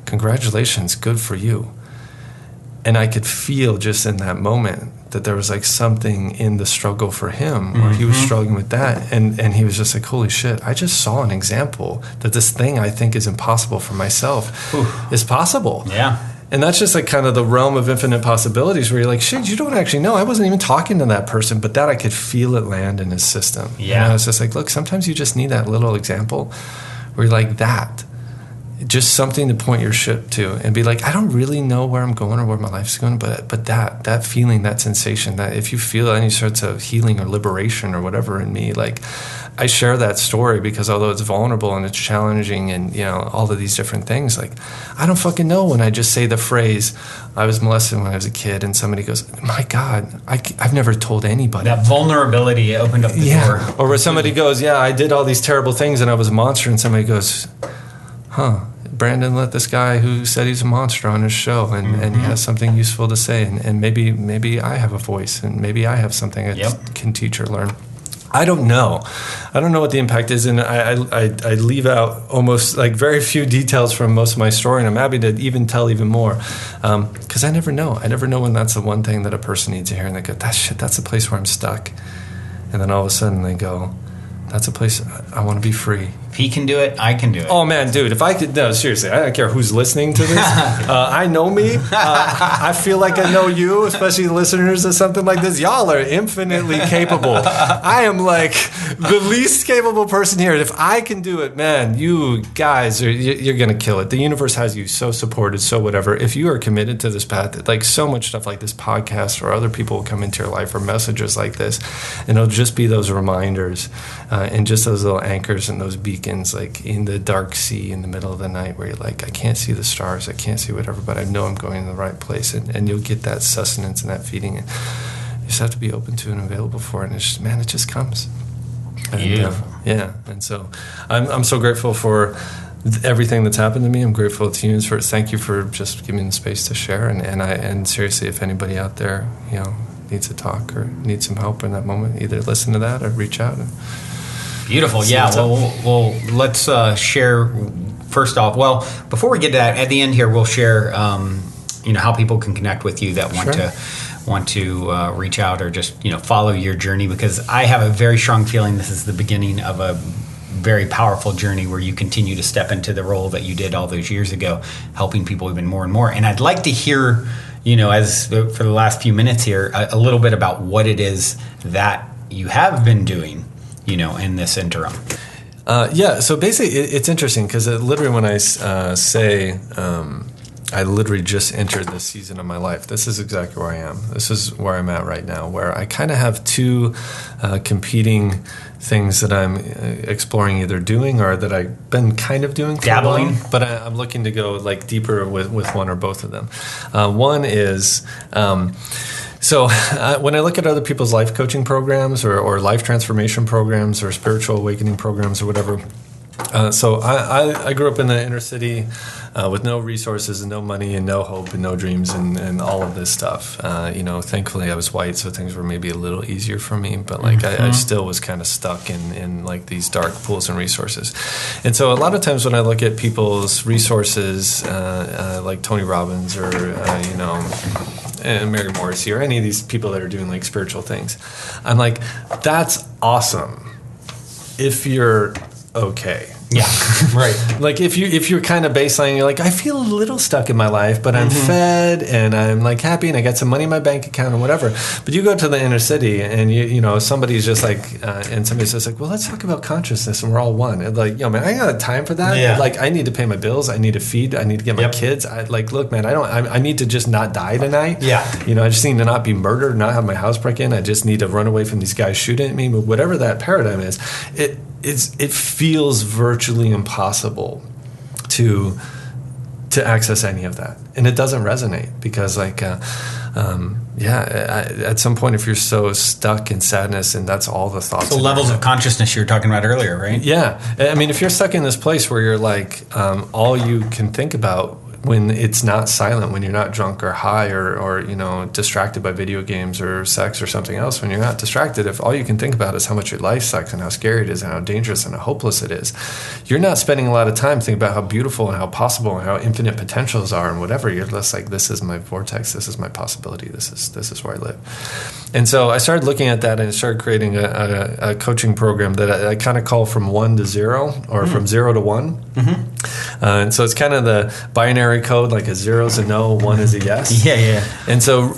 C: congratulations, good for you. And I could feel just in that moment that there was like something in the struggle for him where he was struggling with that. And he was just like, holy shit, I just saw an example that this thing I think is impossible for myself is possible.
B: Yeah.
C: And that's just like kind of the realm of infinite possibilities where you're like, shit, you don't actually know. I wasn't even talking to that person, but that I could feel it land in his system.
B: Yeah.
C: It's just like, look, sometimes you just need that little example where you're like that. Just something to point your ship to and be like, I don't really know where I'm going or where my life's going, but that feeling, that sensation, that if you feel any sorts of healing or liberation or whatever in me, like I share that story because although it's vulnerable and it's challenging and all of these different things, like I don't fucking know when I just say the phrase, I was molested when I was a kid, and somebody goes, my God, I've never told anybody.
B: That vulnerability opened up the door.
C: Or where somebody goes, yeah, I did all these terrible things and I was a monster, and somebody goes, Brandon let this guy who said he's a monster on his show, and he has something useful to say, and maybe I have a voice, and maybe I have something I can teach or learn. I don't know what the impact is, and I leave out almost like very few details from most of my story, and I'm happy to even tell even more, because I never know when that's the one thing that a person needs to hear, and they go, that's the place where I'm stuck, and then all of a sudden they go, that's a place I want to be free.
B: If he can do it, I can do it.
C: Oh, man, dude, if I could... No, seriously, I don't care who's listening to this. I know me. I feel like I know you, especially listeners of something like this. Y'all are infinitely capable. I am like the least capable person here. If I can do it, man, you guys, you're going to kill it. The universe has you so supported, so whatever. If you are committed to this path, like so much stuff like this podcast or other people will come into your life or messages like this, and it'll just be those reminders and just those little anchors and those beacons, like in the dark sea in the middle of the night where you're like, I can't see the stars, I can't see whatever, but I know I'm going in the right place, and you'll get that sustenance and that feeding, and you just have to be open to and available for it, and it's just, man, it just comes. And so I'm so grateful for everything that's happened to me. I'm grateful to you for it. Thank you for just giving me the space to share, and seriously, if anybody out there needs to talk or needs some help in that moment, either listen to that or reach out.
B: Beautiful. Yeah. Well, let's share first off. Well, before we get to that, at the end here, we'll share, how people can connect with you that want to reach out or just, follow your journey, because I have a very strong feeling this is the beginning of a very powerful journey where you continue to step into the role that you did all those years ago, helping people even more and more. And I'd like to hear, as for the last few minutes here, a little bit about what it is that you have been doing, in this interim.
C: So basically it's interesting because literally when I say I literally just entered this season of my life, this is exactly where I am. This is where I'm at right now, where I kind of have two competing things that I'm exploring, either doing or that I've been kind of doing for
B: dabbling,
C: a while, but I'm looking to go like deeper with one or both of them. One is So when I look at other people's life coaching programs or life transformation programs or spiritual awakening programs or whatever, So I grew up in the inner city with no resources and no money and no hope and no dreams and all of this stuff. Thankfully I was white, so things were maybe a little easier for me. But like I still was kind of stuck in like these dark pools and resources. And so a lot of times when I look at people's resources, like Tony Robbins or and Mary Morrissey or any of these people that are doing like spiritual things, I'm like, that's awesome if you're okay.
B: Yeah, right.
C: Like if you're kind of baseline, you're like, I feel a little stuck in my life, but I'm fed and I'm like happy and I got some money in my bank account and whatever. But you go to the inner city and you know somebody's just like, and somebody says like, well, let's talk about consciousness and we're all one. And like, man, I ain't got time for that.
B: Yeah.
C: Like I need to pay my bills. I need to feed. I need to get my kids. Look, man, I need to just not die tonight.
B: Yeah.
C: I just need to not be murdered, not have my house break in. I just need to run away from these guys shooting at me. But whatever that paradigm is, it feels virtually impossible to access any of that, and it doesn't resonate because at some point if you're so stuck in sadness and that's all the thoughts,
B: So levels of consciousness you were talking about earlier, right?
C: Yeah, I mean if you're stuck in this place where you're like all you can think about when it's not silent, when you're not drunk or high or distracted by video games or sex or something else, when you're not distracted, if all you can think about is how much your life sucks and how scary it is and how dangerous and how hopeless it is, you're not spending a lot of time thinking about how beautiful and how possible and how infinite potentials are and whatever. You're just like, this is my vortex, this is my possibility, this is where I live. And so I started looking at that and I started creating a coaching program that I kind of call from 1 to 0 or from 0 to 1. And so it's kind of the binary code, like a 0 is a no, 1 is a yes.
B: Yeah.
C: And so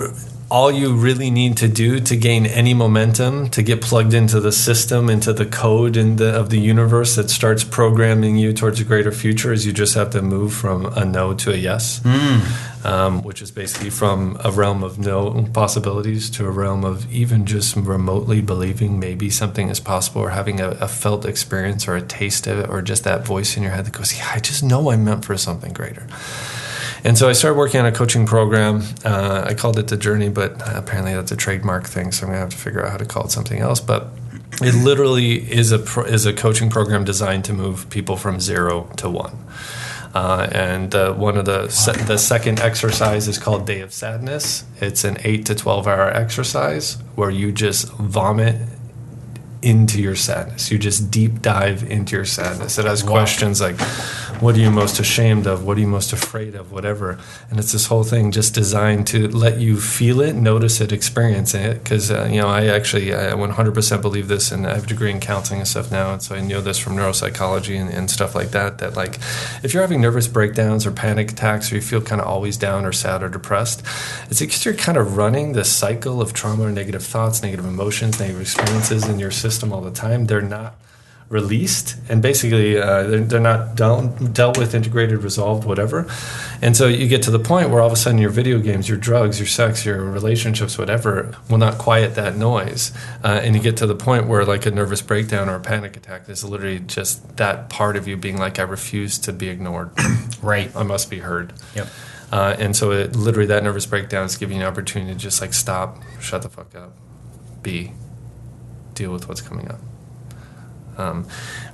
C: all you really need to do to gain any momentum, to get plugged into the system, into the code of the universe that starts programming you towards a greater future, is you just have to move from a no to a yes, which is basically from a realm of no possibilities to a realm of even just remotely believing maybe something is possible, or having a felt experience or a taste of it, or just that voice in your head that goes, yeah, I just know I'm meant for something greater. And so I started working on a coaching program. I called it The Journey, but apparently that's a trademark thing, so I'm going to have to figure out how to call it something else. But it literally is a coaching program designed to move people from 0 to 1. And one of the second exercise is called Day of Sadness. It's an 8 to 12 hour exercise where you just vomit into your sadness. You just deep dive into your sadness. It has questions like, what are you most ashamed of? What are you most afraid of? Whatever. And it's this whole thing just designed to let you feel it, notice it, experience it. Because, I 100% believe this, and I have a degree in counseling and stuff now. And so I know this from neuropsychology and stuff like that, that like, if you're having nervous breakdowns or panic attacks, or you feel kind of always down or sad or depressed, it's because you're kind of running this cycle of trauma or negative thoughts, negative emotions, negative experiences in your system all the time. They're not released, and basically they're not dealt with, integrated, resolved, whatever. And so you get to the point where all of a sudden your video games, your drugs, your sex, your relationships, whatever, will not quiet that noise. And you get to the point where like a nervous breakdown or a panic attack is literally just that part of you being like, I refuse to be ignored.
B: Right.
C: I must be heard.
B: Yep.
C: And so literally that nervous breakdown is giving you an opportunity to just like stop, shut the fuck up, deal with what's coming up.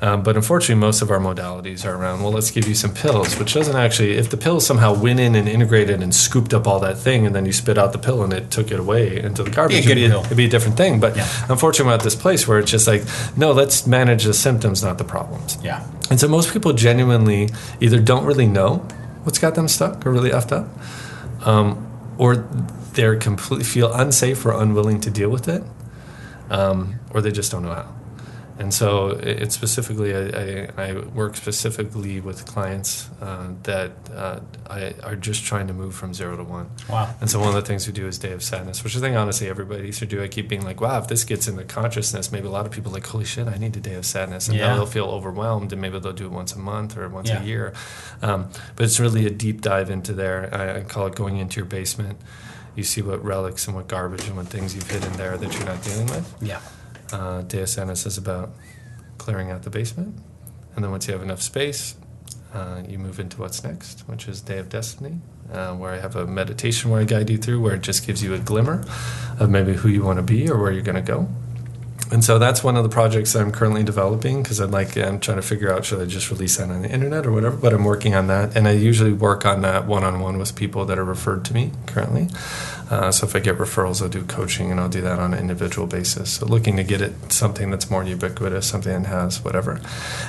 C: But unfortunately, most of our modalities are around, well, let's give you some pills, which doesn't actually, if the pills somehow went in and integrated and scooped up all that thing, and then you spit out the pill and it took it away into the garbage, it'd be a different thing. But unfortunately, we're at this place where it's just like, no, let's manage the symptoms, not the problems.
B: Yeah.
C: And so most people genuinely either don't really know what's got them stuck or really effed up, or they're completely feel unsafe or unwilling to deal with it, or they just don't know how. And so it's specifically, I work specifically with clients that are just trying to move from 0 to 1.
B: Wow.
C: And so one of the things we do is Day of Sadness, which I think honestly everybody should do. I keep being like, wow, if this gets into consciousness, maybe a lot of people are like, holy shit, I need a Day of Sadness. And now they'll feel overwhelmed, and maybe they'll do it once a month or once a year. But it's really a deep dive into there. I call it going into your basement. You see what relics and what garbage and what things you've hidden there that you're not dealing with.
B: Yeah.
C: Day of Sadness is about clearing out the basement, and then once you have enough space, you move into what's next, which is Day of Destiny, where I have a meditation where I guide you through, where it just gives you a glimmer of maybe who you want to be or where you're going to go. And so that's one of the projects that I'm currently developing because I'm trying to figure out, should I just release that on the internet or whatever? But I'm working on that. And I usually work on that one-on-one with people that are referred to me currently. So if I get referrals, I'll do coaching, and I'll do that on an individual basis. So looking to get it something that's more ubiquitous, something that has whatever.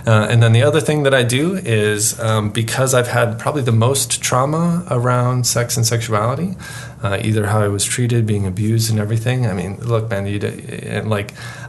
C: And then the other thing that I do is because I've had probably the most trauma around sex and sexuality, either how I was treated, being abused and everything. I mean, look, man,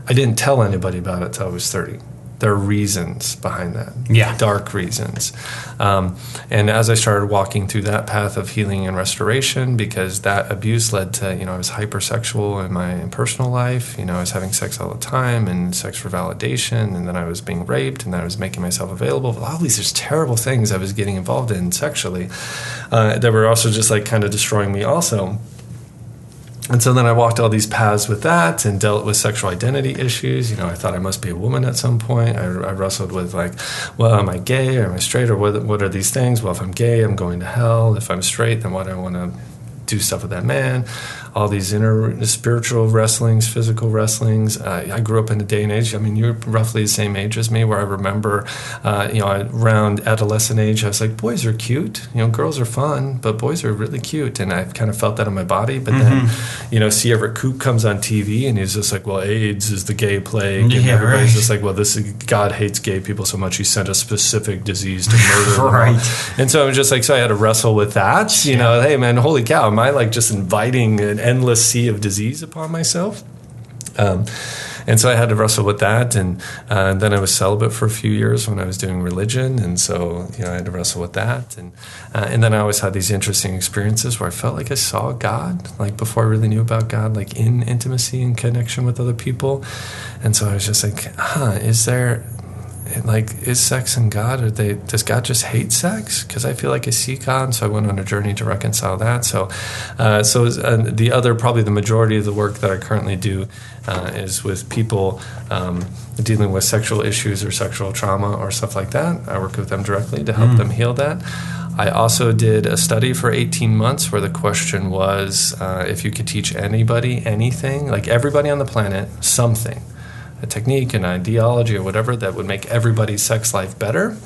C: I didn't tell anybody about it till I was 30. There are reasons behind that.
B: Yeah.
C: Dark reasons. And as I started walking through that path of healing and restoration, because that abuse led to, I was hypersexual in my personal life. I was having sex all the time and sex for validation. And then I was being raped, and then I was making myself available. All these just terrible things I was getting involved in sexually that were also just kind of destroying me also. And so then I walked all these paths with that and dealt with sexual identity issues. I thought I must be a woman at some point. I wrestled with am I gay or am I straight, or what are these things? Well, if I'm gay, I'm going to hell. If I'm straight, then why do I want to do stuff with that man? All these inner spiritual wrestlings, physical wrestlings. I grew up in a day and age. I mean, you're roughly the same age as me, where I remember, around adolescent age, I was like, boys are cute. Girls are fun, but boys are really cute. And I've kind of felt that in my body. But then, C. Everett Koop comes on TV, and he's just like, well, AIDS is the gay plague. And everybody's just like, well, God hates gay people so much, he sent a specific disease to murder them.
B: Right.
C: And so I was just so I had to wrestle with that. Hey, man, holy cow, am I just inviting an endless sea of disease upon myself? And so I had to wrestle with that, and then I was celibate for a few years when I was doing religion, and so I had to wrestle with that, and then I always had these interesting experiences where I felt like I saw God, before I really knew about God, in intimacy and connection with other people, and so I was just is there? Is sex and God, does God just hate sex? Because I feel like I see God, so I went on a journey to reconcile that. So the other, probably the majority of the work that I currently do is with people dealing with sexual issues or sexual trauma or stuff like that. I work with them directly to help them heal that. I also did a study for 18 months where the question was if you could teach anybody anything, everybody on the planet, something, a technique, an ideology, or whatever that would make everybody's sex life better.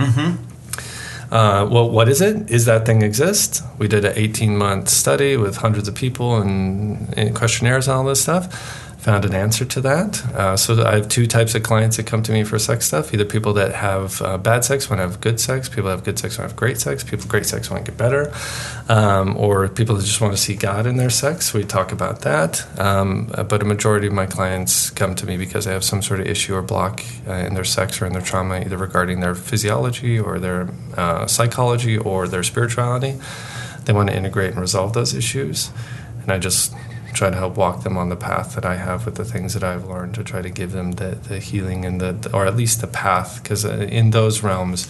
C: Well, what is it? Is that thing exist? We did an 18-month study with hundreds of people and questionnaires and all this stuff. Found an answer to that. So I have two types of clients that come to me for sex stuff. Either people that have bad sex want to have good sex, people that have good sex want to have great sex, people with great sex want to get better, or people that just want to see God in their sex. We talk about that. But a majority of my clients come to me because they have some sort of issue or block in their sex or in their trauma, either regarding their physiology or their psychology or their spirituality. They want to integrate and resolve those issues. And I just try to help walk them on the path that I have with the things that I've learned, to try to give them the healing and or at least the path, because in those realms,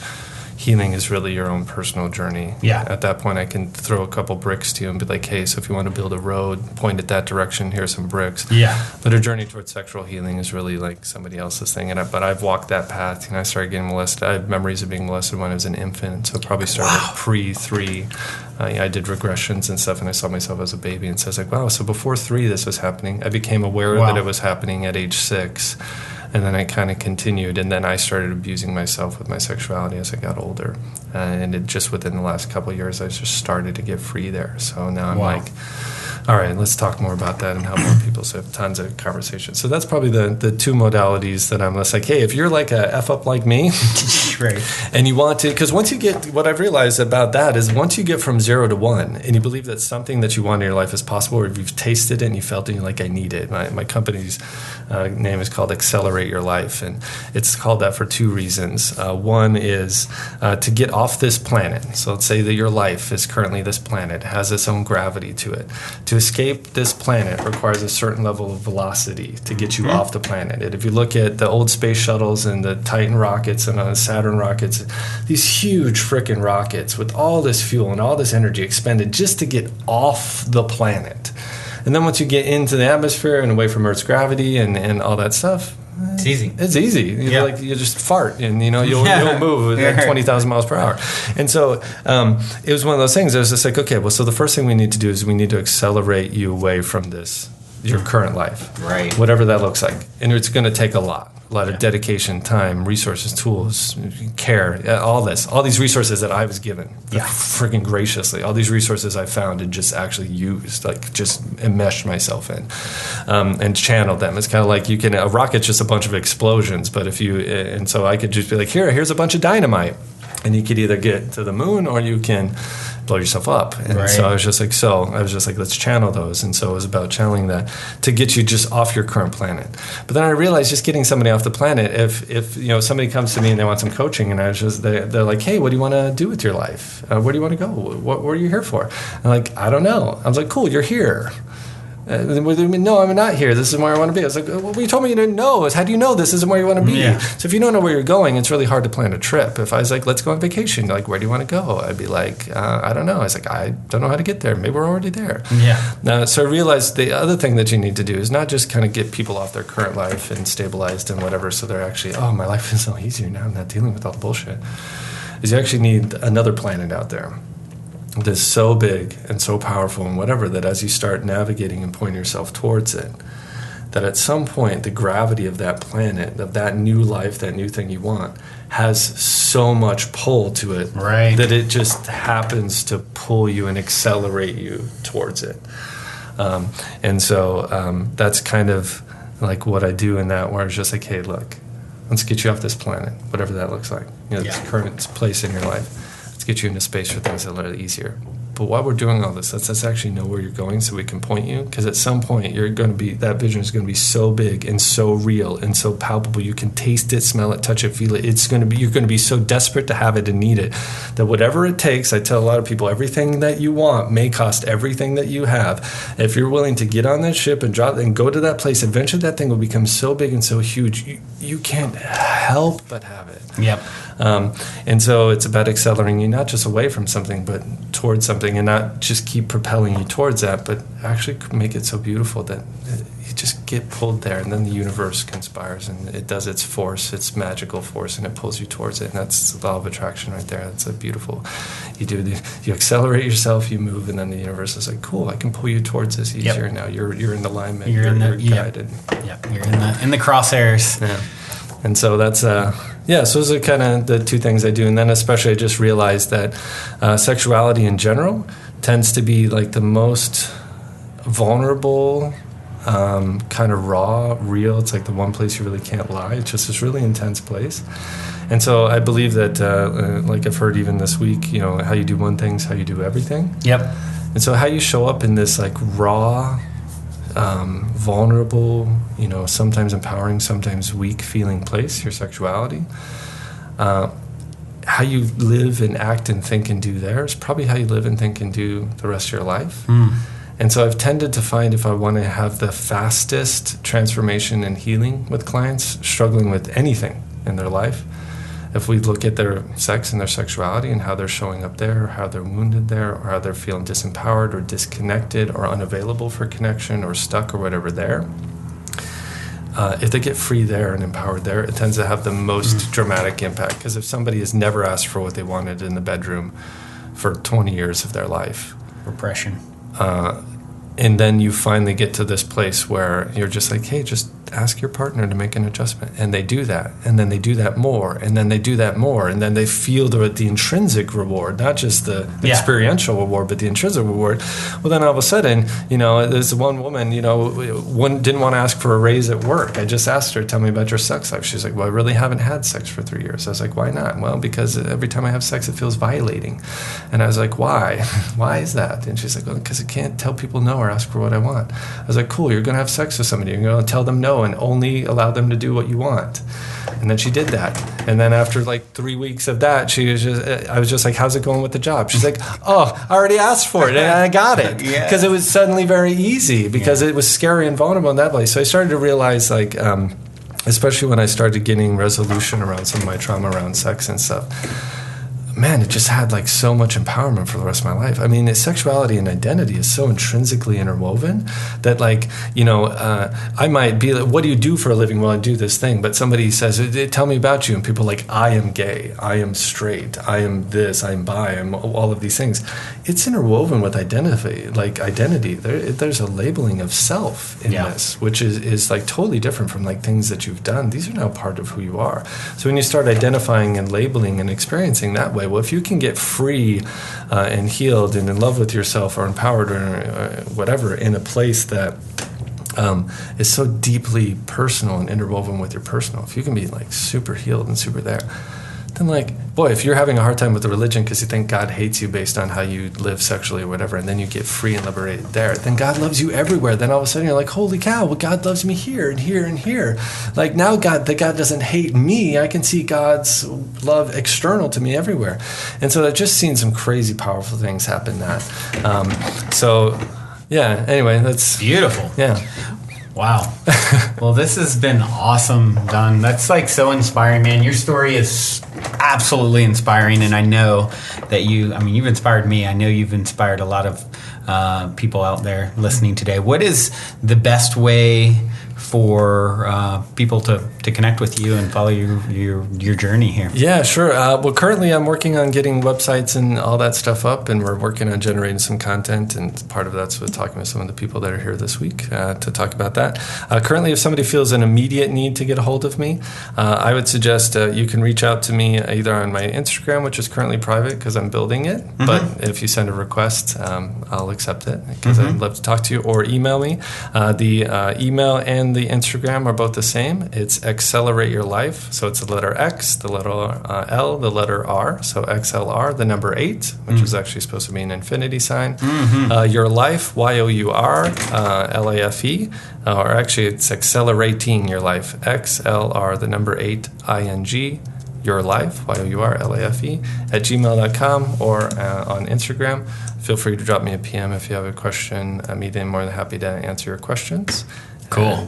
C: healing is really your own personal journey.
B: Yeah.
C: At that point, I can throw a couple bricks to you and be like, hey, so if you want to build a road, point it that direction, here's some bricks.
B: Yeah.
C: But a journey towards sexual healing is really somebody else's thing. But I've walked that path. I started getting molested. I have memories of being molested when I was an infant, so probably started pre-3. I did regressions and stuff, and I saw myself as a baby, and so I was like, wow, so before 3 this was happening. I became aware that it was happening at age 6. And then I kind of continued, and then I started abusing myself with my sexuality as I got older. And it just within the last couple of years, I just started to get free there. So now I'm all right, let's talk more about that and help more people. So I have tons of conversations. So that's probably the two modalities that I'm less hey, if you're a F up like me,
B: right,
C: and you want to, because once you get, what I've realized about that is once you get from 0 to 1 and you believe that something that you want in your life is possible, or if you've tasted it and you felt it and you're I need it. My company's name is called Accelerate Your Life, and it's called that for 2 reasons. One is to get off this planet. So let's say that your life is currently this planet, has its own gravity to it. To escape this planet requires a certain level of velocity to get you off the planet. And if you look at the old space shuttles and the Titan rockets and the Saturn rockets, these huge freaking rockets with all this fuel and all this energy expended just to get off the planet. And then once you get into the atmosphere and away from Earth's gravity and all that stuff,
B: it's easy.
C: It's easy. You just fart and you'll move at 20,000 miles per hour. And so it was one of those things. I was just okay, well, so the first thing we need to do is we need to accelerate you away from this your current life.
B: Right.
C: Whatever that looks like. And it's going to take a lot of dedication, time, resources, tools, care, all these resources that I was given, freaking graciously, all these resources I found and just actually used, like just enmeshed myself in, and channeled them. It's kind of like a rocket's just a bunch of explosions, but and so I could just be like, here's a bunch of dynamite, and you could either get to the moon or you can blow yourself up. And so I was just like, let's channel those. And so it was about channeling that to get you just off your current planet. But then I realized just getting somebody off the planet, if somebody comes to me and they want some coaching, and they're like, hey, what do you want to do with your life? Where do you want to go? What are you here for? I'm like, I don't know. I was like, cool, you're here. No, I'm not here. This isn't where I want to be. I was like, well, you told me you didn't know. How do you know this isn't where you want to be? Yeah. So if you don't know where you're going, it's really hard to plan a trip. If I was like, let's go on vacation, like, where do you want to go? I'd be like, I don't know. I was like, I don't know how to get there. Maybe we're already there. Yeah. So I realized the other thing that you need to do is not just kind of get people off their current life and stabilized and whatever, so they're actually, my life is so easier now. I'm not dealing with all the bullshit. Is you actually need another planet out there that's so big and so powerful and whatever, that as you start navigating and pointing yourself towards it, that at some point the gravity of that planet, of that new life, that new thing you want, has so much pull to it that it just happens to pull you and accelerate you towards it. And so that's kind of like what I do in that, where it's just like, hey, look, let's get you off this planet, whatever that looks like, this current place in your life. Get you into space for things that are easier. But while we're doing all this, let's actually know where you're going so we can point you. Because at some point, that vision is going to be so big and so real and so palpable. You can taste it, smell it, touch it, feel it. You're going to be so desperate to have it and need it that whatever it takes, I tell a lot of people, everything that you want may cost everything that you have. If you're willing to get on that ship and drop and go to that place, eventually that thing will become so big and so huge, you can't help but have it.
B: Yep.
C: And so it's about accelerating you not just away from something, but towards something, and not just keep propelling you towards that, but actually make it so beautiful that you just get pulled there, and then the universe conspires and it does its force, its magical force, and it pulls you towards it. And that's the law of attraction right there. That's a beautiful. You accelerate yourself, you move, and then the universe is like, cool, I can pull you towards this easier now. You're in alignment. You're guided.
B: You're in the crosshairs.
C: Yeah. And so that's so those are kind of the two things I do. And then especially I just realized that sexuality in general tends to be like the most vulnerable, kind of raw, real. It's like the one place you really can't lie. It's just this really intense place. And so I believe that, like I've heard even this week, how you do one thing is how you do everything. Yep. And so how you show up in this like raw, vulnerable, sometimes empowering, sometimes weak feeling place, your sexuality, how you live and act and think and do there is probably how you live and think and do the rest of your life. And so I've tended to find, if I want to have the fastest transformation and healing with clients struggling with anything in their life, if we look at their sex and their sexuality and how they're showing up there, or how they're wounded there, or how they're feeling disempowered or disconnected or unavailable for connection or stuck or whatever there, if they get free there and empowered there, it tends to have the most dramatic impact. Because if somebody has never asked for what they wanted in the bedroom for 20 years of their life,
B: repression,
C: and then you finally get to this place where you're just like, hey, just ask your partner to make an adjustment. And they do that. And then they do that more. And then they do that more. And then they feel the intrinsic reward, not just the experiential reward, but the intrinsic reward. Well, then all of a sudden, there's one woman, didn't want to ask for a raise at work. I just asked her, tell me about your sex life. She's like, well, I really haven't had sex for 3 years. I was like, why not? Well, because every time I have sex, it feels violating. And I was like, why? Why is that? And she's like, well, because I can't tell people no or ask for what I want. I was like, cool, you're going to have sex with somebody. You're going to tell them no and only allow them to do what you want. And then she did that. And then after like 3 weeks of that, I was just like, how's it going with the job? She's like, oh, I already asked for it and I got it. Because it was suddenly very easy, because it was scary and vulnerable in that place. So I started to realize, like, especially when I started getting resolution around some of my trauma around sex and stuff, man, it just had like so much empowerment for the rest of my life. I mean, sexuality and identity is so intrinsically interwoven that, like, you know, I might be like, what do you do for a living? Well, I do this thing. But somebody says, tell me about you. And people are like, I am gay, I am straight, I am this, I am bi, I'm all of these things. It's interwoven with identity. Like identity, there's a labeling of self in this, which is like totally different from like things that you've done. These are now part of who you are. So when you start identifying and labeling and experiencing that way, well, if you can get free and healed and in love with yourself or empowered or whatever in a place that is so deeply personal and interwoven with your personal, if you can be like super healed and super there, then like, boy, if you're having a hard time with the religion because you think God hates you based on how you live sexually or whatever, and then you get free and liberated there, then God loves you everywhere. Then all of a sudden you're like, holy cow, well, God loves me here and here and here. Like now God doesn't hate me. I can see God's love external to me everywhere. And so I've just seen some crazy powerful things happen that. So yeah, anyway, that's
B: beautiful.
C: Yeah.
B: Wow. Well, this has been awesome, Don. That's like so inspiring, man. Your story is absolutely inspiring, and I know that you've inspired me. I know you've inspired a lot of people out there listening today. What is the best way for people to connect with you and follow your journey here? Yeah, sure. Well, currently I'm working on getting websites and all that stuff up, and we're working on generating some content, and part of that's with talking with some of the people that are here this week to talk about that. Currently, if somebody feels an immediate need to get a hold of me, I would suggest you can reach out to me either on my Instagram, which is currently private because I'm building it, but if you send a request, I'll accept it because I'd love to talk to you, or email me. The email and the Instagram are both the same. It's Accelerate Your Life. So it's the letter X, the letter L, the letter R. So XLR, the number 8, which is actually supposed to be an infinity sign. Your Life, YOUR, LAFE. Or actually, it's Accelerating Your Life. XLR, the number 8, ING. Your Life, YOURLAFE, at gmail.com or on Instagram. Feel free to drop me a PM if you have a question. I'm more than happy to answer your questions. Cool.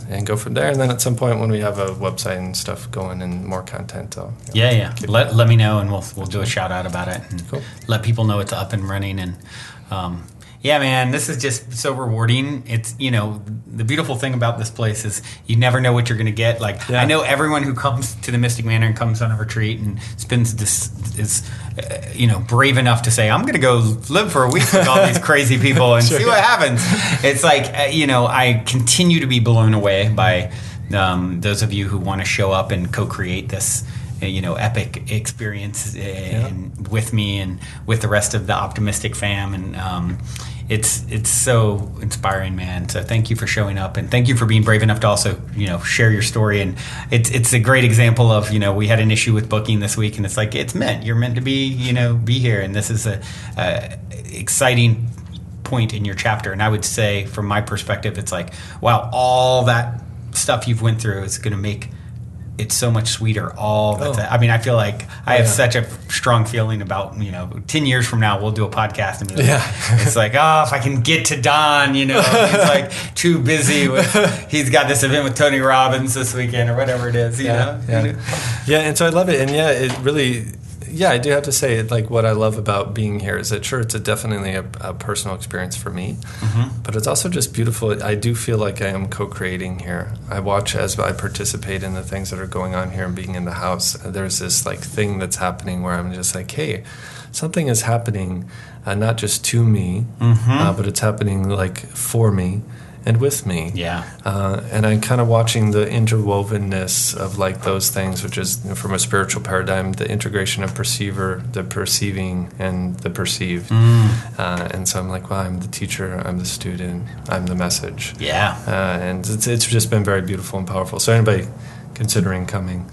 B: And go from there. And then at some point when we have a website and stuff going and more content, I'll let me know, and we'll do a shout out about it and let people know it's up and running. And yeah, man, this is just so rewarding. It's, the beautiful thing about this place is you never know what you're going to get. Like, I know everyone who comes to the Mystic Manor and comes on a retreat and spends this is, brave enough to say, I'm going to go live for a week with all these crazy people and see what happens. It's like, I continue to be blown away by those of you who want to show up and co-create this epic experience with me and with the rest of the Optimistic fam, and it's so inspiring, man. So thank you for showing up, and thank you for being brave enough to also share your story. And it's a great example of we had an issue with booking this week, and it's like you're meant to be be here, and this is a exciting point in your chapter. And I would say from my perspective, it's like, wow, all that stuff you've went through is going to make it's so much sweeter. I feel like I have such a strong feeling about 10 years from now we'll do a podcast and be like, it's like, if I can get to Don, he's like too busy he's got this event with Tony Robbins this weekend or whatever it is, and so I love it, and it really. Yeah, I do have to say, like, what I love about being here is that, sure, it's definitely a personal experience for me, but it's also just beautiful. I do feel like I am co-creating here. I watch as I participate in the things that are going on here and being in the house. There's this, like, thing that's happening where I'm just like, hey, something is happening, not just to me, but it's happening, like, for me. And with me. And I'm kind of watching the interwovenness of like those things, which is from a spiritual paradigm, the integration of perceiver, the perceiving, and the perceived. And so I'm like, well, I'm the teacher, I'm the student, I'm the message. And it's just been very beautiful and powerful. So anybody considering coming,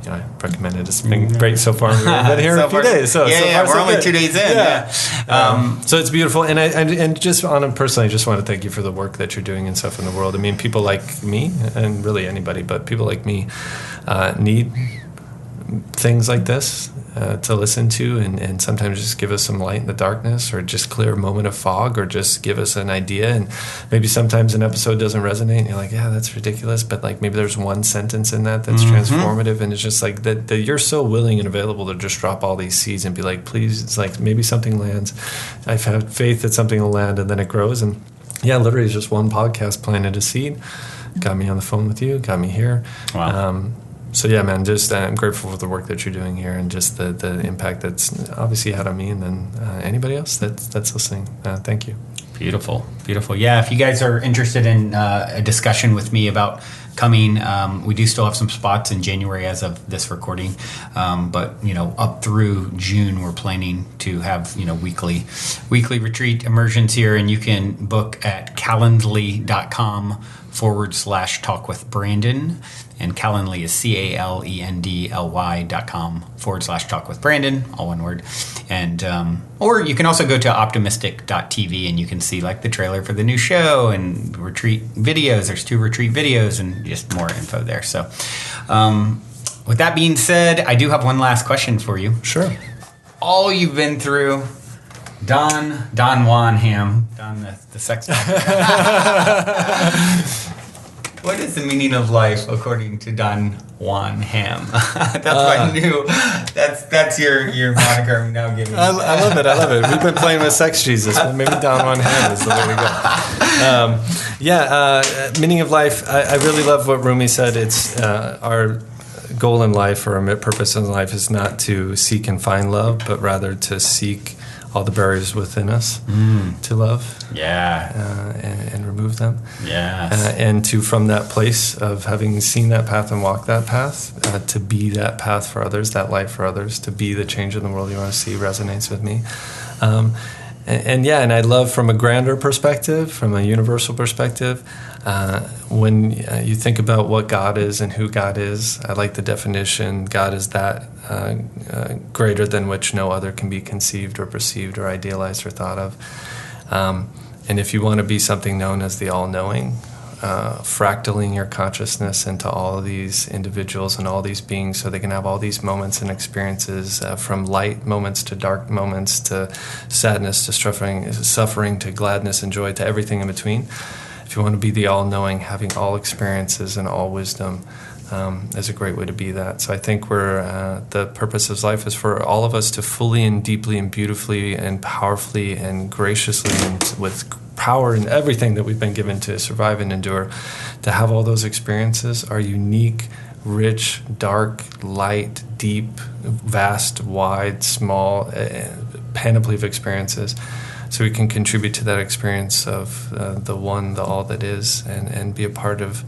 B: I recommend it. It's been great so far. We've been here a few days. So we're only 2 days in. So it's beautiful. And just on a personal, I just want to thank you for the work that you're doing and stuff in the world. I mean, people like me, and really anybody, but people like me need
C: things like this to listen to, and sometimes just give us some light in the darkness, or just clear a moment of fog, or just give us an idea. And maybe sometimes an episode doesn't resonate and you're like, yeah, that's ridiculous, but like maybe there's one sentence in that that's transformative, and it's just like that you're so willing and available to just drop all these seeds and be like, please, it's like maybe something lands. I've had faith that something will land, and then it grows. And yeah, literally it's just one podcast planted a seed, got me on the phone with you, got me here.
B: Wow.
C: So yeah, man, just I'm grateful for the work that you're doing here, and just the impact that's obviously had on me, and then anybody else that's listening. Thank you.
B: Beautiful. Yeah, if you guys are interested in a discussion with me about coming, we do still have some spots in January as of this recording, but up through June we're planning to have weekly retreat immersions here, and you can book at calendly.com/talk with Brandon. And Calendly is calendly.com/talk with Brandon, all one word. And or you can also go to optimistic.tv and you can see like the trailer for the new show and retreat videos. There's 2 retreat videos and just more info there. So with that being said, I do have one last question for you.
C: Sure.
B: All you've been through, Don Juan Hamm, Don the sex doctor. What is the meaning of life according to Don Juan Hamm? That's what I knew. That's your moniker I'm now giving.
C: I love it. We've been playing with Sex Jesus. Well, maybe Don Juan Hamm is the way to go. Meaning of life. I really love what Rumi said. It's our goal in life, or our purpose in life, is not to seek and find love, but rather to seek all the barriers within us to love. And remove them. And to, from that place of having seen that path and walked that path, to be that path for others, that light for others, to be the change in the world you want to see, resonates with me. And I love, from a grander perspective, from a universal perspective, when you think about what God is and who God is, I like the definition, God is that greater than which no other can be conceived or perceived or idealized or thought of. And if you want to be something known as the all-knowing, fractaling your consciousness into all of these individuals and all these beings so they can have all these moments and experiences, from light moments to dark moments to sadness to suffering to gladness and joy to everything in between. If you want to be the all-knowing, having all experiences and all wisdom, is a great way to be that. So I think the purpose of life is for all of us to fully and deeply and beautifully and powerfully and graciously and with power and everything that we've been given to survive and endure, to have all those experiences, our unique, rich, dark, light, deep, vast, wide, small panoply of experiences, so we can contribute to that experience of the one, the all that is, and be a part of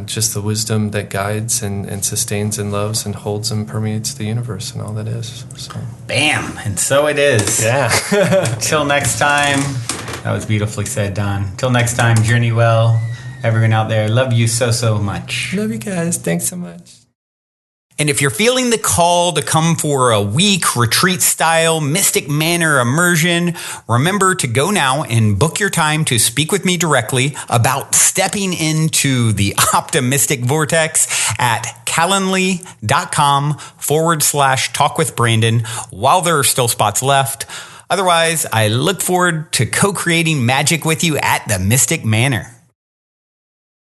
C: just the wisdom that guides and sustains and loves and holds and permeates the universe and all that is. So.
B: Bam! And so it is.
C: Yeah.
B: Till next time. That was beautifully said, Don. Till next time, journey well. Everyone out there, love you so much.
C: Love you guys. Thanks so much.
B: And if you're feeling the call to come for a week retreat-style Mystic Manor immersion, remember to go now and book your time to speak with me directly about stepping into the optimistic vortex at calendly.com/talk with Brandon while there are still spots left. Otherwise, I look forward to co-creating magic with you at the Mystic Manor.